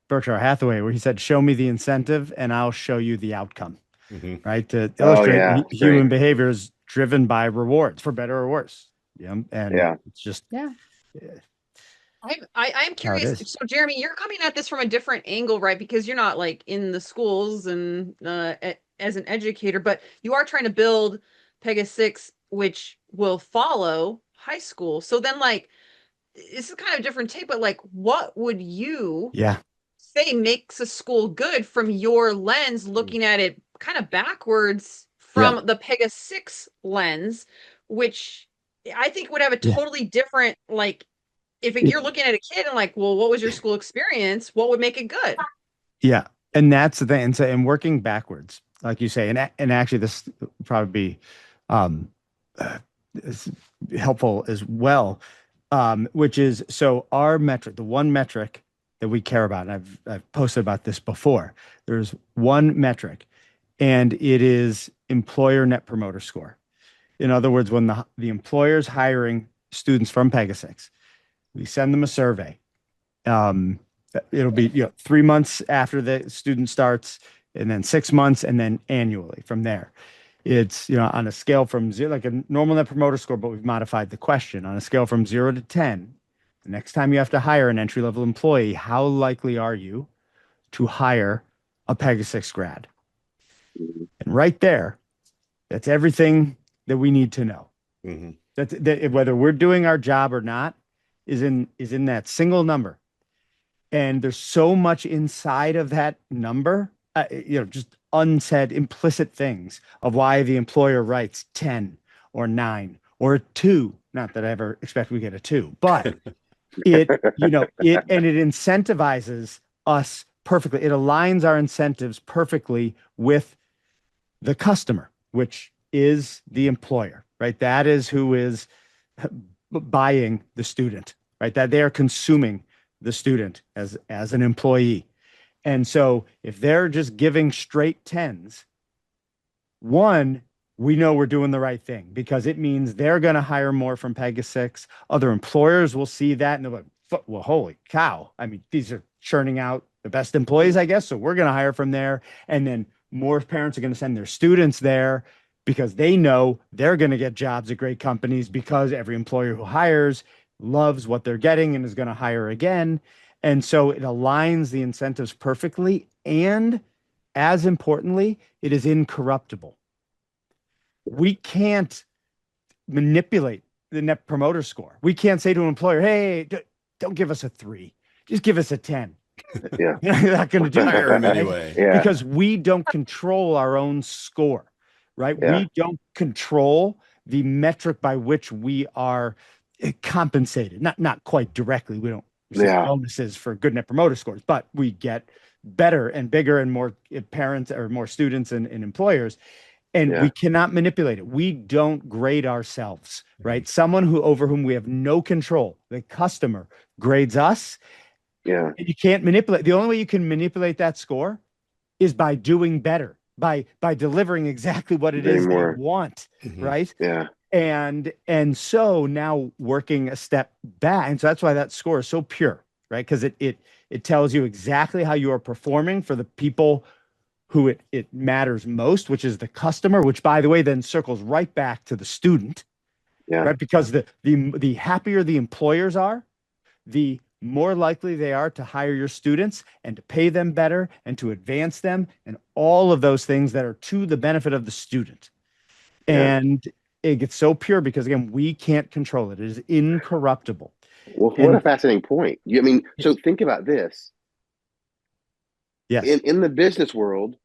Berkshire Hathaway, where he said, "Show me the incentive and I'll show you the outcome." Mm-hmm. Right? To illustrate human behavior is driven by rewards, for better or worse. It's just I'm curious. So Jeremy, you're coming at this from a different angle, right? Because you're not like in the schools and as an educator, but you are trying to build Pega 6, which will follow high school. So then, like, this is kind of a different take, but like, what would you say makes a school good from your lens, looking at it kind of backwards from the Pega 6 lens, which I think would have a totally different, like, if you're looking at a kid and like, well, what was your school experience? What would make it good? Yeah. And that's the thing. And so, and working backwards, like you say, and actually this would probably be um, is helpful as well, which is, so our metric, the one metric that we care about, and I've posted about this before, there's one metric, and it is employer net promoter score. In other words, when the employer's hiring students from Pegasus, we send them a survey. It'll be 3 months after the student starts, and then 6 months, and then annually from there. It's on a scale from 0, like a normal net promoter score, but we've modified the question on a scale from 0 to 10. The next time you have to hire an entry-level employee, how likely are you to hire a Pegasus grad? And right there, that's everything that we need to know. Mm-hmm. That whether we're doing our job or not is in that single number. And there's so much inside of that number, just unsaid, implicit things of why the employer writes 10 or 9 or 2. Not that I ever expect we get a 2, but it incentivizes us perfectly. It aligns our incentives perfectly with the customer, which is the employer, right? That is who is buying the student, right? That they are consuming the student as an employee. And so if they're just giving straight 10s, one, we know we're doing the right thing because it means they're going to hire more from Pegasus. Other employers will see that and they're like, well, holy cow. I mean, these are churning out the best employees, I guess. So we're going to hire from there. And then more parents are going to send their students there because they know they're going to get jobs at great companies because every employer who hires loves what they're getting and is going to hire again. And so it aligns the incentives perfectly. And as importantly, it is incorruptible. We can't manipulate the net promoter score. We can't say to an employer, hey, don't give us a 3, just give us a 10. Yeah. You're not going to do Hire that him anyway. Yeah. because we don't control our own score, right? Yeah. We don't control the metric by which we are compensated. Not quite directly. We don't receive bonuses for good net promoter scores, but we get better and bigger and more parents or more students and employers. And we cannot manipulate it. We don't grade ourselves, right? Someone over whom we have no control, the customer, grades us. Yeah. And you can't manipulate. The only way you can manipulate that score is by doing better, by delivering exactly what it is they want, right? Yeah. And so now working a step back, and so that's why that score is so pure, right? Because it tells you exactly how you are performing for the people who it matters most, which is the customer, which by the way then circles right back to the student, right? Because the happier the employers are, the more likely they are to hire your students and to pay them better and to advance them and all of those things that are to the benefit of the student. And it gets so pure because again, we can't control it. It is incorruptible. Well, what a fascinating point. So think about this. Yes. In the business world,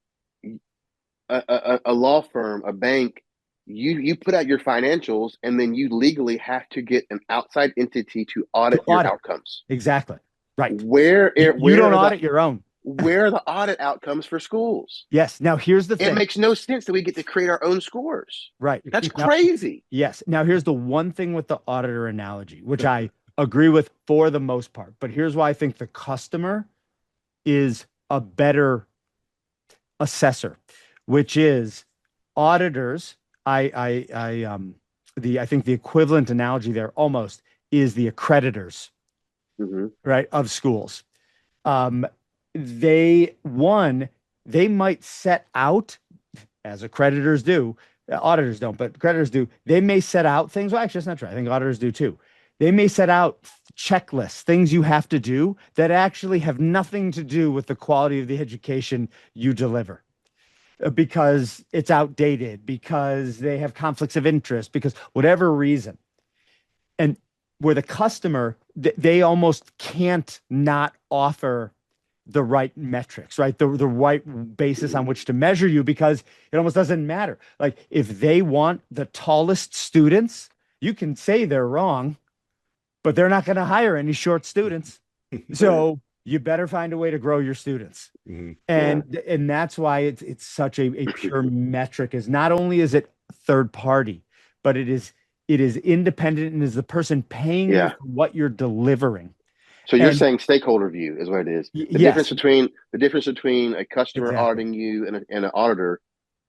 a law firm, a bank, you put out your financials and then you legally have to get an outside entity to audit your outcomes. Exactly. Right. Where you don't audit your own. Where are the audit outcomes for schools? Yes. Now here's the thing. It makes no sense that we get to create our own scores. Right. That's crazy. Yes. Now here's the one thing with the auditor analogy, which I agree with for the most part. But here's why I think the customer is a better assessor, which is auditors. I think the equivalent analogy there almost is the accreditors, right, of schools. They might set out, as accreditors do, auditors don't, but accreditors do. They may set out things. Well, actually, that's not true. I think auditors do too. They may set out checklists, things you have to do that actually have nothing to do with the quality of the education you deliver, because it's outdated, because they have conflicts of interest, because whatever reason. And where the customer, they almost can't not offer the right metrics, right? The right basis on which to measure you, because it almost doesn't matter. Like if they want the tallest students, you can say they're wrong, but they're not going to hire any short students. So you better find a way to grow your students. Mhm. And that's why it's such a pure metric. Is not only is it third party, but it is independent and is the person paying you Yeah. for what you're delivering. So you're And- saying stakeholder view is what it is. The yes. difference between a customer Exactly. auditing you and an auditor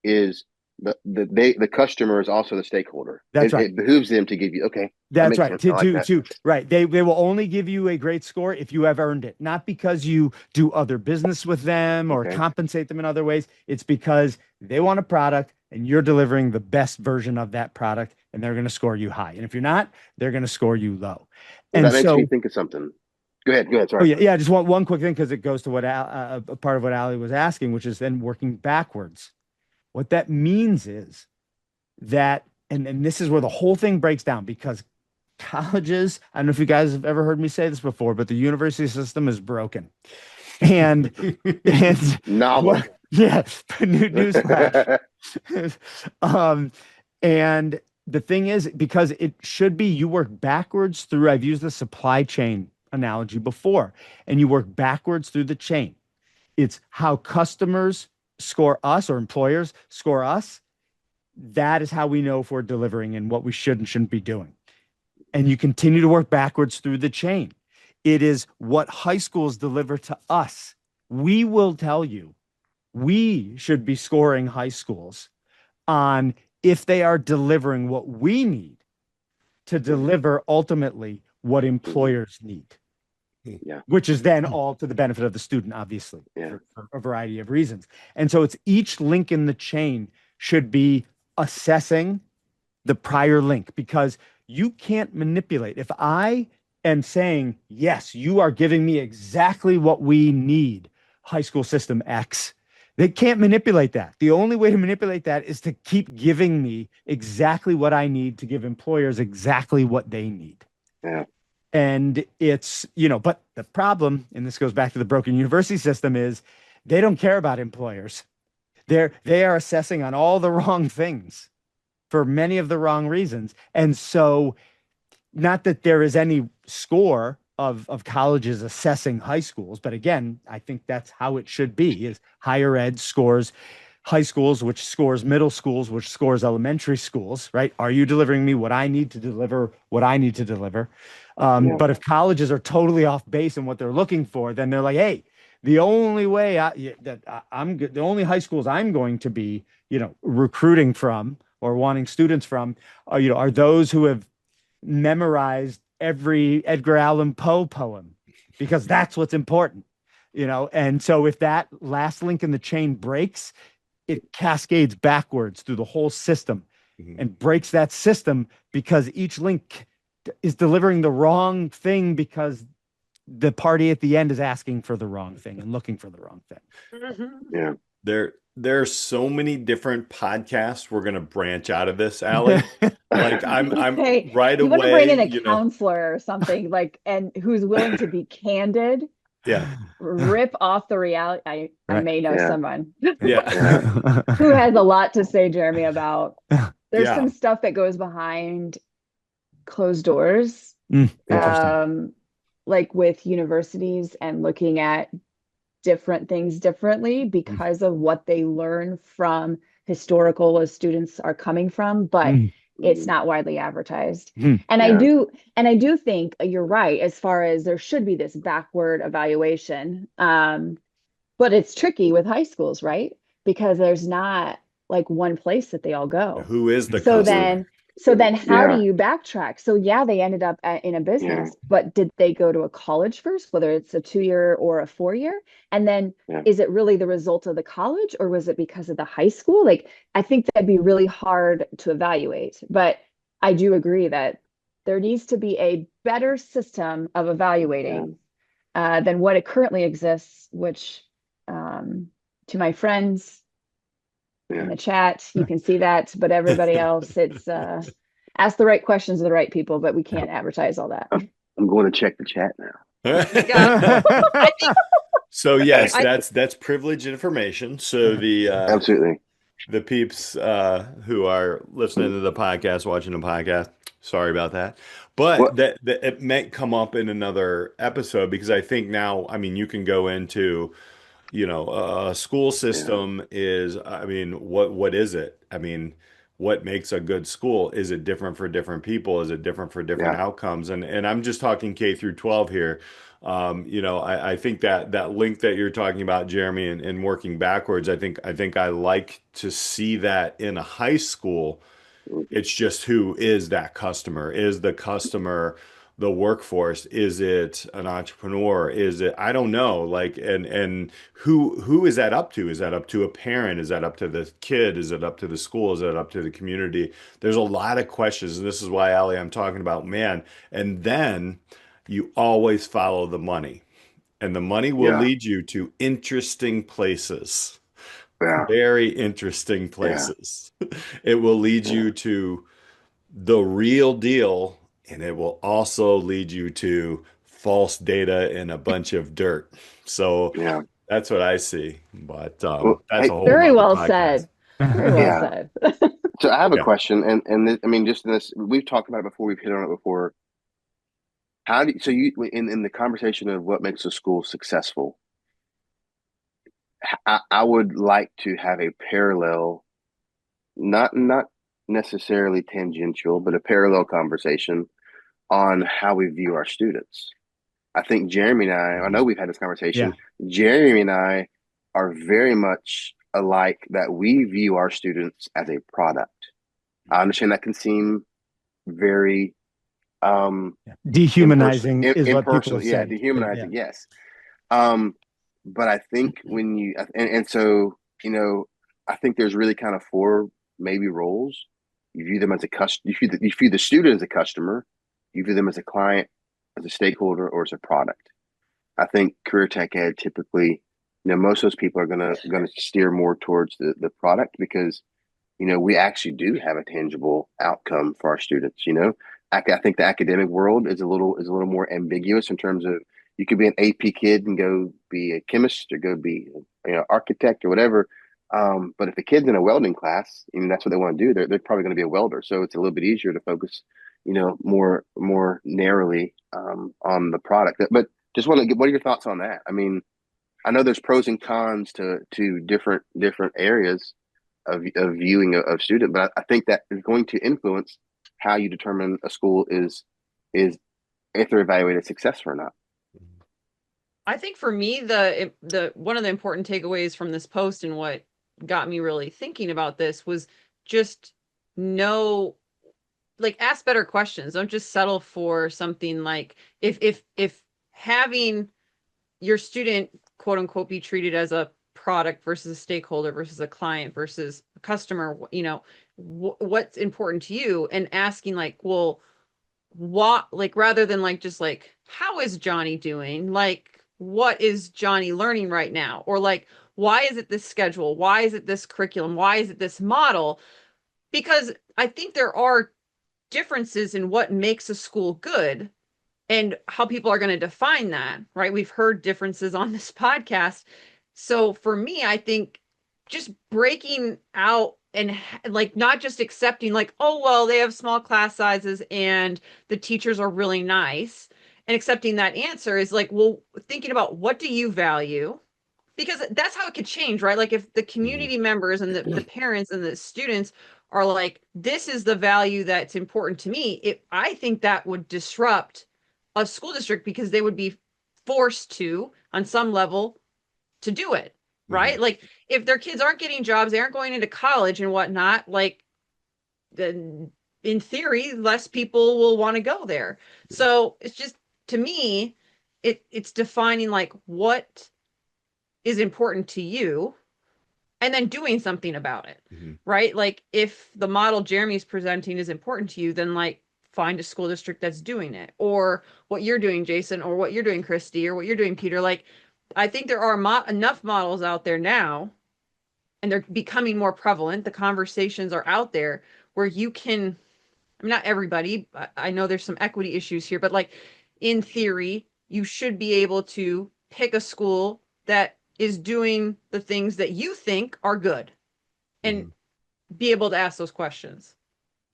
is the customer is also the stakeholder. That's right. It behooves them to give you that That's makes right. sense. I like that. Right. They will only give you a great score if you have earned it, not because you do other business with them or Okay. compensate them in other ways. It's because they want a product and you're delivering the best version of that product, and they're going to score you high. And if you're not, they're going to score you low. And That makes so, me think of something. Go ahead. oh Sorry. yeah, just one quick thing, because it goes to what part of what Allie was asking, which is then working backwards. What that means is that, and this is where the whole thing breaks down, because colleges, I don't know if you guys have ever heard me say this before, but the university system is broken. And Novel. yeah, newsflash. And the thing is, because it should be, you work backwards through, I've used the supply chain analogy before, and you work backwards through the chain. It's how customers score us, or employers score us. That is how we know if we're delivering and what we should and shouldn't be doing. And you continue to work backwards through the chain. It is what high schools deliver to us. We will tell you, we should be scoring high schools on if they are delivering what we need to deliver ultimately what employers need. Yeah. Which is then all to the benefit of the student, obviously, Yeah. for a variety of reasons. And so it's each link in the chain should be assessing the prior link, because you can't manipulate. If I am saying, yes, you are giving me exactly what we need, high school system X, they can't manipulate that. The only way to manipulate that is to keep giving me exactly what I need to give employers exactly what they need. Yeah. And it's, but the problem, and this goes back to the broken university system, is they don't care about employers. They are assessing on all the wrong things for many of the wrong reasons. And so, not that there is any score of colleges assessing high schools, but again, I think that's how it should be, is higher ed scores high schools, which scores middle schools, which scores elementary schools, right? Are you delivering me what I need to deliver, what I need to deliver? But if colleges are totally off base in what they're looking for, then they're like, hey, the only way the only high schools I'm going to be, recruiting from or wanting students from, are those who have memorized every Edgar Allan Poe poem, because that's what's important, And so if that last link in the chain breaks, it cascades backwards through the whole system and breaks that system, because each link is delivering the wrong thing, because the party at the end is asking for the wrong thing and looking for the wrong thing. Yeah. There are so many different podcasts we're going to branch out of this, Allie. Like I'm Hey, right you away. want to bring in a counselor or something, like, and who's willing to be candid. Yeah. Rip off the reality. I may know someone Yeah. who has a lot to say, Jeremy, about. There's Yeah. some stuff that goes behind closed doors, like with universities, and looking at different things differently because of what they learn from historical as students are coming from, but it's not widely advertised. And I do think you're right, as far as there should be this backward evaluation. But it's tricky with high schools, right? Because there's not like one place that they all go. Who is the So customer? then how do you backtrack? So they ended up in a business, but did they go to a college first, whether it's a 2-year or a 4-year? And then is it really the result of the college, or was it because of the high school? Like, I think that'd be really hard to evaluate, but I do agree that there needs to be a better system of evaluating than what it currently exists, which to my friends in the chat, you can see that, but everybody else, it's ask the right questions of the right people, but we can't advertise all that. I'm going to check the chat now. Yeah. So yes, I that's privileged information. So Absolutely. the peeps who are listening to the podcast, watching the podcast, sorry about that. But What? that it may come up in another episode because I think now, I mean, you can go into, a school Yeah. system is, I mean, what is it? I mean, what makes a good school? Is it different for different people? Is it different for different Yeah. outcomes? And I'm just talking K through 12 here. I think that link that you're talking about, Jeremy, and working backwards, I think I like to see that in a high school. Mhm. It's just who is that customer? Is the customer the workforce? Is it an entrepreneur? Is it, I don't know, like, and who is that up to? Is that up to a parent? Is that up to the kid? Is it up to the school? Is it up to the community? There's a lot of questions, and this is why, Ali, I'm talking about, man. And then you always follow the money, and the money will Yeah. lead you to interesting places, Yeah. very interesting Yeah. places. It will lead Yeah. you to the real deal, and it will also lead you to false data and a bunch of dirt. So Yeah. that's what I see. But Well, that's a hey, whole Very nother well podcast. said. Very well yeah. said. So I have a Yeah. question, and I mean, just in this, we've talked about it before. We've hit on it before. How do so you in the conversation of what makes a school successful? I would like to have a parallel, not necessarily tangential, but a parallel conversation on how we view our students. I think Jeremy and I know Mhm. we've had this Yeah. conversation. Jeremy and I are very much alike that we view our students as a product. I understand that can seem very um Dehumanizing is what people impersonal, have yeah, said. Yeah. dehumanizing, yes. Um, but I think when you and so I think there's really kind of four maybe roles. You view them as a customer. You view the student as a customer. You view them as a client, as a stakeholder, or as a product. I think career tech ed typically, most of those people are gonna steer more towards the product because we actually do have a tangible outcome for our students. I think the academic world is a little more ambiguous in terms of you could be an AP kid and go be a chemist or go be architect or whatever. But if a kid's in a welding class, that's what they want to do. They're probably going to be a welder, so it's a little bit easier to focus, more narrowly on the product. But just want to get what are your thoughts on that? I mean, I know there's pros and cons to different areas of viewing of student, but I think that is going to influence how you determine a school is if they're evaluated success or not. I think for me, the one of the important takeaways from this post and what got me really thinking about this was just know, like, ask better questions. Don't just settle for something like if having your student quote unquote be treated as a product versus a stakeholder versus a client versus a customer, what's important to you, and asking like, well, what, like, rather than like just like, how is Johnny doing, like what is Johnny learning right now, or like, why is it this schedule, why is it this curriculum, why is it this model? Because I think there are differences in what makes a school good and how people are going to define that, right? We've heard differences on this podcast. So for me, I think just breaking out and like not just accepting like, oh, well, they have small class sizes and the teachers are really nice, and accepting that answer is like, well, thinking about what do you value? Because that's how it could change, right? Like if the Mhm. community members and the parents and the students are like, this is the value that's important to me, I think that would disrupt a school district because they would be forced to, on some level, to do it, Mhm. right? Like if their kids aren't getting jobs, they aren't going into college and whatnot, like then in theory, less people will want to go there. So it's just, to me, it's defining like what is important to you and then doing something about it, Mhm. right? Like if the model Jeremy's presenting is important to you, then like find a school district that's doing it, or what you're doing, Jason, or what you're doing, Christy, or what you're doing, Peter. Like I think there are enough models out there now, and they're becoming more prevalent. The conversations are out there where you can, I mean, not everybody, I know there's some equity issues here, but like in theory, you should be able to pick a school that is doing the things that you think are good, and be able to ask those questions.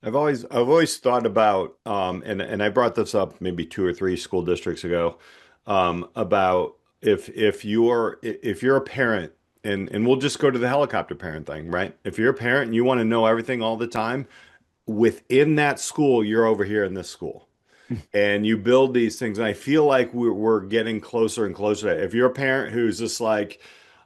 I've always thought about and I brought this up maybe 2 or 3 school districts ago, about if you're a parent, and we'll just go to the helicopter parent thing, right? If you're a parent and you want to know everything all the time, within that school, you're over here in this school. And you build these things, and I feel like we're getting closer and closer to that. If you're a parent who's just like,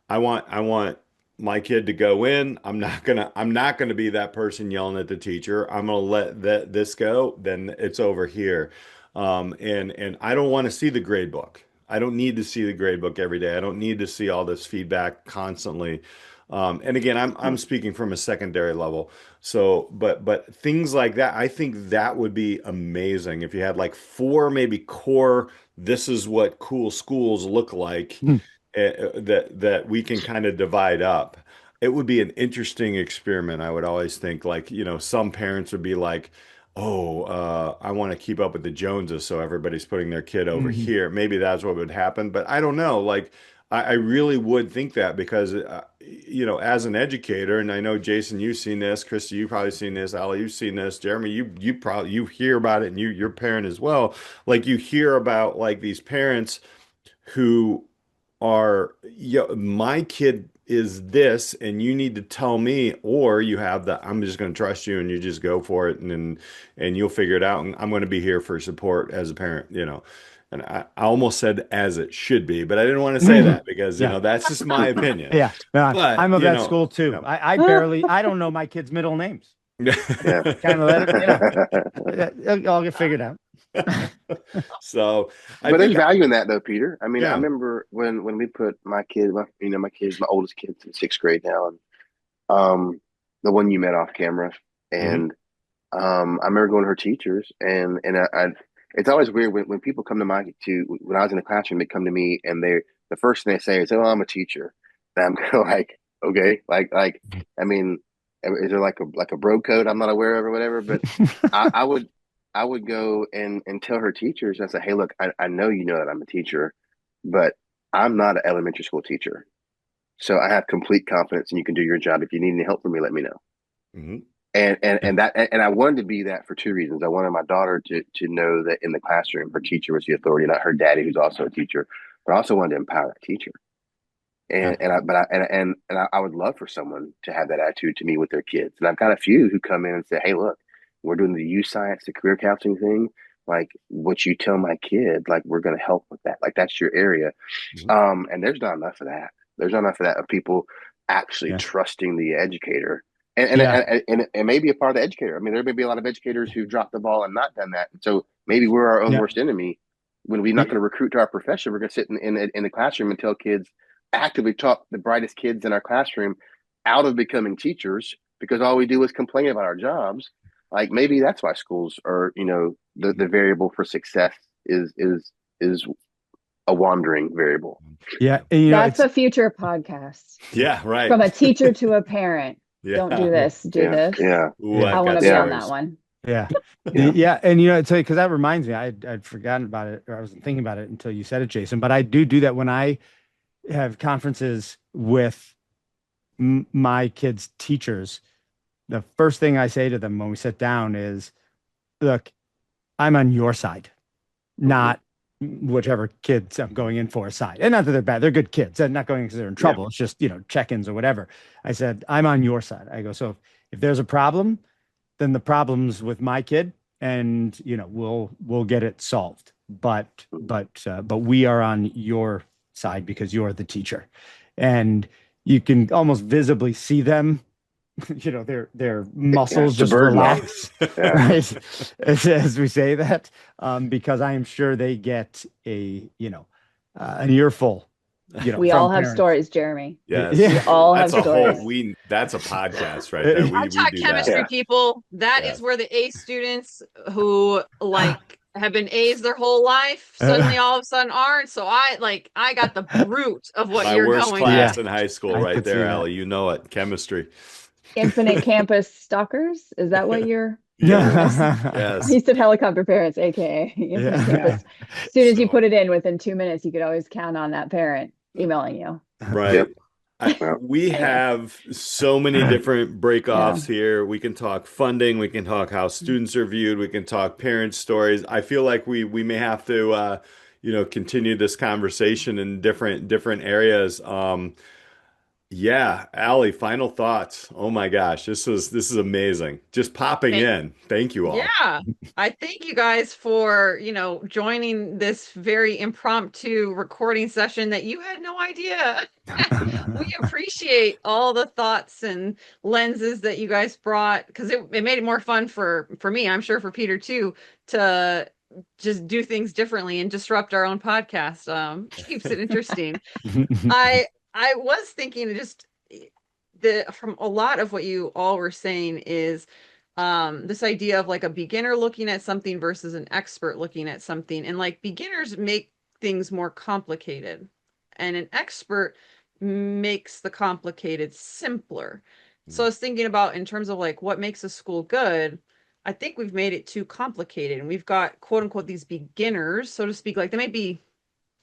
I want my kid to go in, I'm not gonna be that person yelling at the teacher. I'm gonna let this go, then it's over here. And I don't want to see the grade book. I don't need to see the grade book every day. I don't need to see all this feedback constantly. And again, I'm speaking from a secondary level. So, but things like that, I think that would be amazing if you had like 4 maybe core, this is what cool schools look like, that we can kind of divide up. It would be an interesting experiment. I would always think, like, some parents would be like, oh, I want to keep up with the Joneses, so everybody's putting their kid over here. Maybe that's what would happen, but I don't know. Like, I really would think that because, as an educator, and I know Jason, you've seen this, Christy, you've probably seen this, Allie, you've seen this, Jeremy, you hear about it, and you're a parent as well. Like, you hear about like these parents who are, my kid is this, and you need to tell me, or you have the, I'm just going to trust you, and you just go for it, and you'll figure it out, and I'm going to be here for support as a parent. And I almost said as it should be, but I didn't want to say that because, that's just my opinion. Yeah. No, But, I'm of that school too. I don't know my kids' middle names. Yeah. Kind of let it, I'll get figured out. So, but there's value in that though, Peter. I mean, Yeah. I remember when we put my kid, my oldest kid's in 6th grade now, and the one you met off camera, and I remember going to her teachers, and I it's always weird when people come to when I was in the classroom, they come to me, and the first thing they say is, "Oh, I'm a teacher." And I'm kind of like, okay, like I mean, is there like a bro code I'm not aware of or whatever? But I would go and tell her teachers, I said, hey, look, I know you know that I'm a teacher, but I'm not an elementary school teacher. So I have complete confidence and you can do your job. If you need any help from me, let me know. Mm-hmm. And I wanted to be that for 2 reasons. I wanted my daughter to know that in the classroom, her teacher was the authority, not her daddy, who's also a teacher, but I also wanted to empower that teacher. I would love for someone to have that attitude to me with their kids. And I've got a few who come in and say, hey, look, we're doing the youth science, the career counseling thing. Like, what you tell my kid, like, we're going to help with that. Like, that's your area. And there's not enough of that. There's not enough of that, of people actually trusting the educator. And maybe a part of the educator. I mean, there may be a lot of educators who dropped the ball and not done that. And so maybe we're our own worst enemy. When we're not going to recruit to our profession, we're going to sit in the classroom and tell kids, actively talk the brightest kids in our classroom out of becoming teachers because all we do is complain about our jobs. Like, maybe that's why schools are, the variable for success is a wandering variable. Yeah. That's a future podcast. Yeah. Right. From a teacher to a parent. Don't do this. Do this. Yeah. Ooh, I want to be on that one. Yeah. Yeah. And, because that reminds me, I'd forgotten about it, or I wasn't thinking about it until you said it, Jason, but I do that when I have conferences with my kids' teachers. The first thing I say to them when we sit down is, look, I'm on your side, not whichever kids I'm going in for a side. And not that they're bad. They're good kids. They're not going because they're in trouble. It's just, check-ins or whatever. I said, I'm on your side. I go, so if there's a problem, then the problem's with my kid and, we'll get it solved. But we are on your side because you're the teacher. And you can almost visibly see them, their muscles just relax, right? As we say that, because I am sure they get an earful. We all have stories, Jeremy. Yes. We all have stories. That's a podcast right there. I taught chemistry people. That is where the A students who have been A's their whole life suddenly all of a sudden aren't. So I got the root of what you're going. My worst class in high school, right there, Allie. You know it, chemistry. Infinite campus stalkers. Is that what you're? Yes. He said helicopter parents, aka infinite campus. As soon as you put it in, within 2 minutes, you could always count on that parent. emailing you. Right. Yep. Well, We have so many different breakoffs Yeah. here. We can talk funding. We can talk how students are viewed. We can talk parent stories. I feel like we may have to, continue this conversation in different areas. Yeah, Allie, final thoughts. Oh my gosh, this is amazing. Just popping Thank in. Thank you all. Yeah, I thank you guys for, joining this very impromptu recording session that you had no idea. We appreciate all the thoughts and lenses that you guys brought because it made it more fun for me. I'm sure for Peter too, to just do things differently and disrupt our own podcast. Keeps it interesting. I was thinking just from a lot of what you all were saying is this idea of like a beginner looking at something versus an expert looking at something, and like beginners make things more complicated and an expert makes the complicated simpler. So I was thinking about in terms of like what makes a school good. I think we've made it too complicated, and we've got quote unquote these beginners, so to speak. Like they might be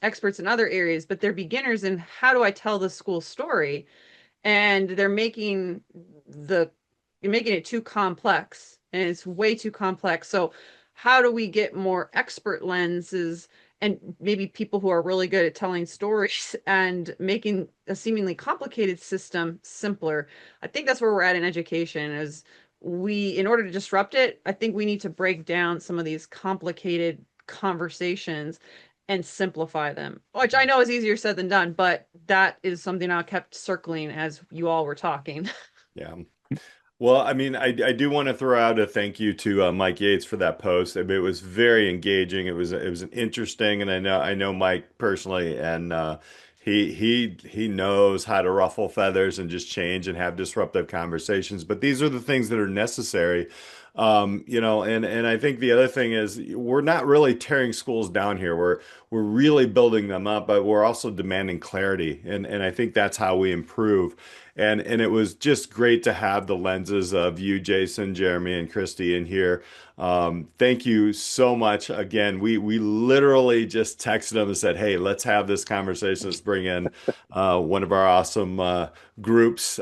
experts in other areas, but they're beginners in how do I tell the school story, and they're making it too complex, and it's way too complex. So how do we get more expert lenses and maybe people who are really good at telling stories and making a seemingly complicated system simpler? I think that's where we're at in education is in order to disrupt it, I think we need to break down some of these complicated conversations and simplify them, which I know is easier said than done, but that is something I kept circling as you all were talking. Yeah. Well, I mean, I do want to throw out a thank you to Mike Yates for that post. I mean, it was very engaging. It was an interesting, and I know Mike personally, and he knows how to ruffle feathers and just change and have disruptive conversations. But these are the things that are necessary. And I think the other thing is we're not really tearing schools down here. We're really building them up, but we're also demanding clarity, and I think that's how we improve. And it was just great to have the lenses of you, Jason, Jeremy, and Christy in here. Thank you so much. Again, we literally just texted them and said, "Hey, let's have this conversation. Let's bring in one of our awesome groups."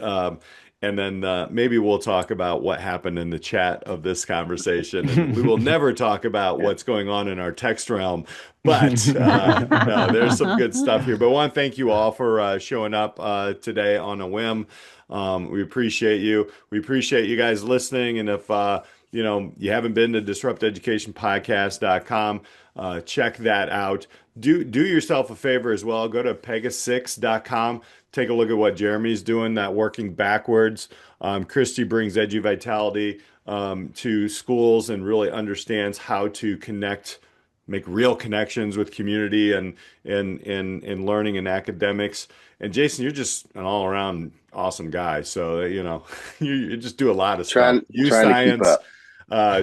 And then maybe we'll talk about what happened in the chat of this conversation. And we will never talk about what's going on in our text realm. But no, there's some good stuff here. But I want to thank you all for showing up today on a whim. We appreciate you. We appreciate you guys listening. And if you haven't been to disrupteducationpodcast.com, check that out. Do yourself a favor as well. Go to pegasus.com. Take a look at what Jeremy's doing, that working backwards. Christy brings EduVitality to schools and really understands how to make real connections with community and in learning and academics. And Jason, you're just an all-around awesome guy. So, you just do a lot of stuff. Use Science.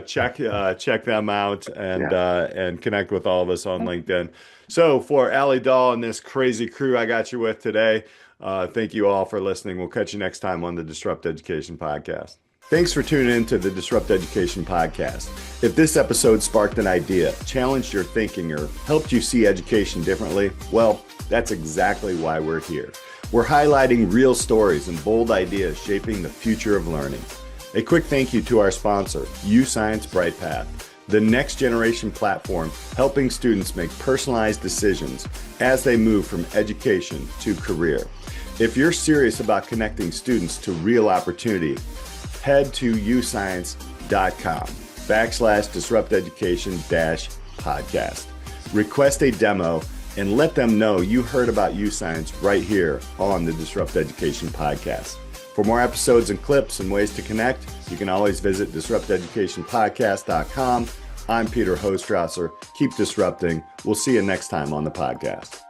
Check them out and connect with all of us on LinkedIn. So for Alli Dahl and this crazy crew I got you with today, thank you all for listening. We'll catch you next time on the Disrupt Education Podcast. Thanks for tuning in to the Disrupt Education Podcast. If this episode sparked an idea, challenged your thinking, or helped you see education differently, well, that's exactly why we're here. We're highlighting real stories and bold ideas shaping the future of learning. A quick thank you to our sponsor, UScience BrightPath, the next generation platform helping students make personalized decisions as they move from education to career. If you're serious about connecting students to real opportunity, head to uscience.com/disrupteducation-podcast. Request a demo and let them know you heard about UScience right here on the Disrupt Education Podcast. For more episodes and clips and ways to connect, you can always visit disrupteducationpodcast.com. I'm Peter Hostrawser. Keep disrupting. We'll see you next time on the podcast.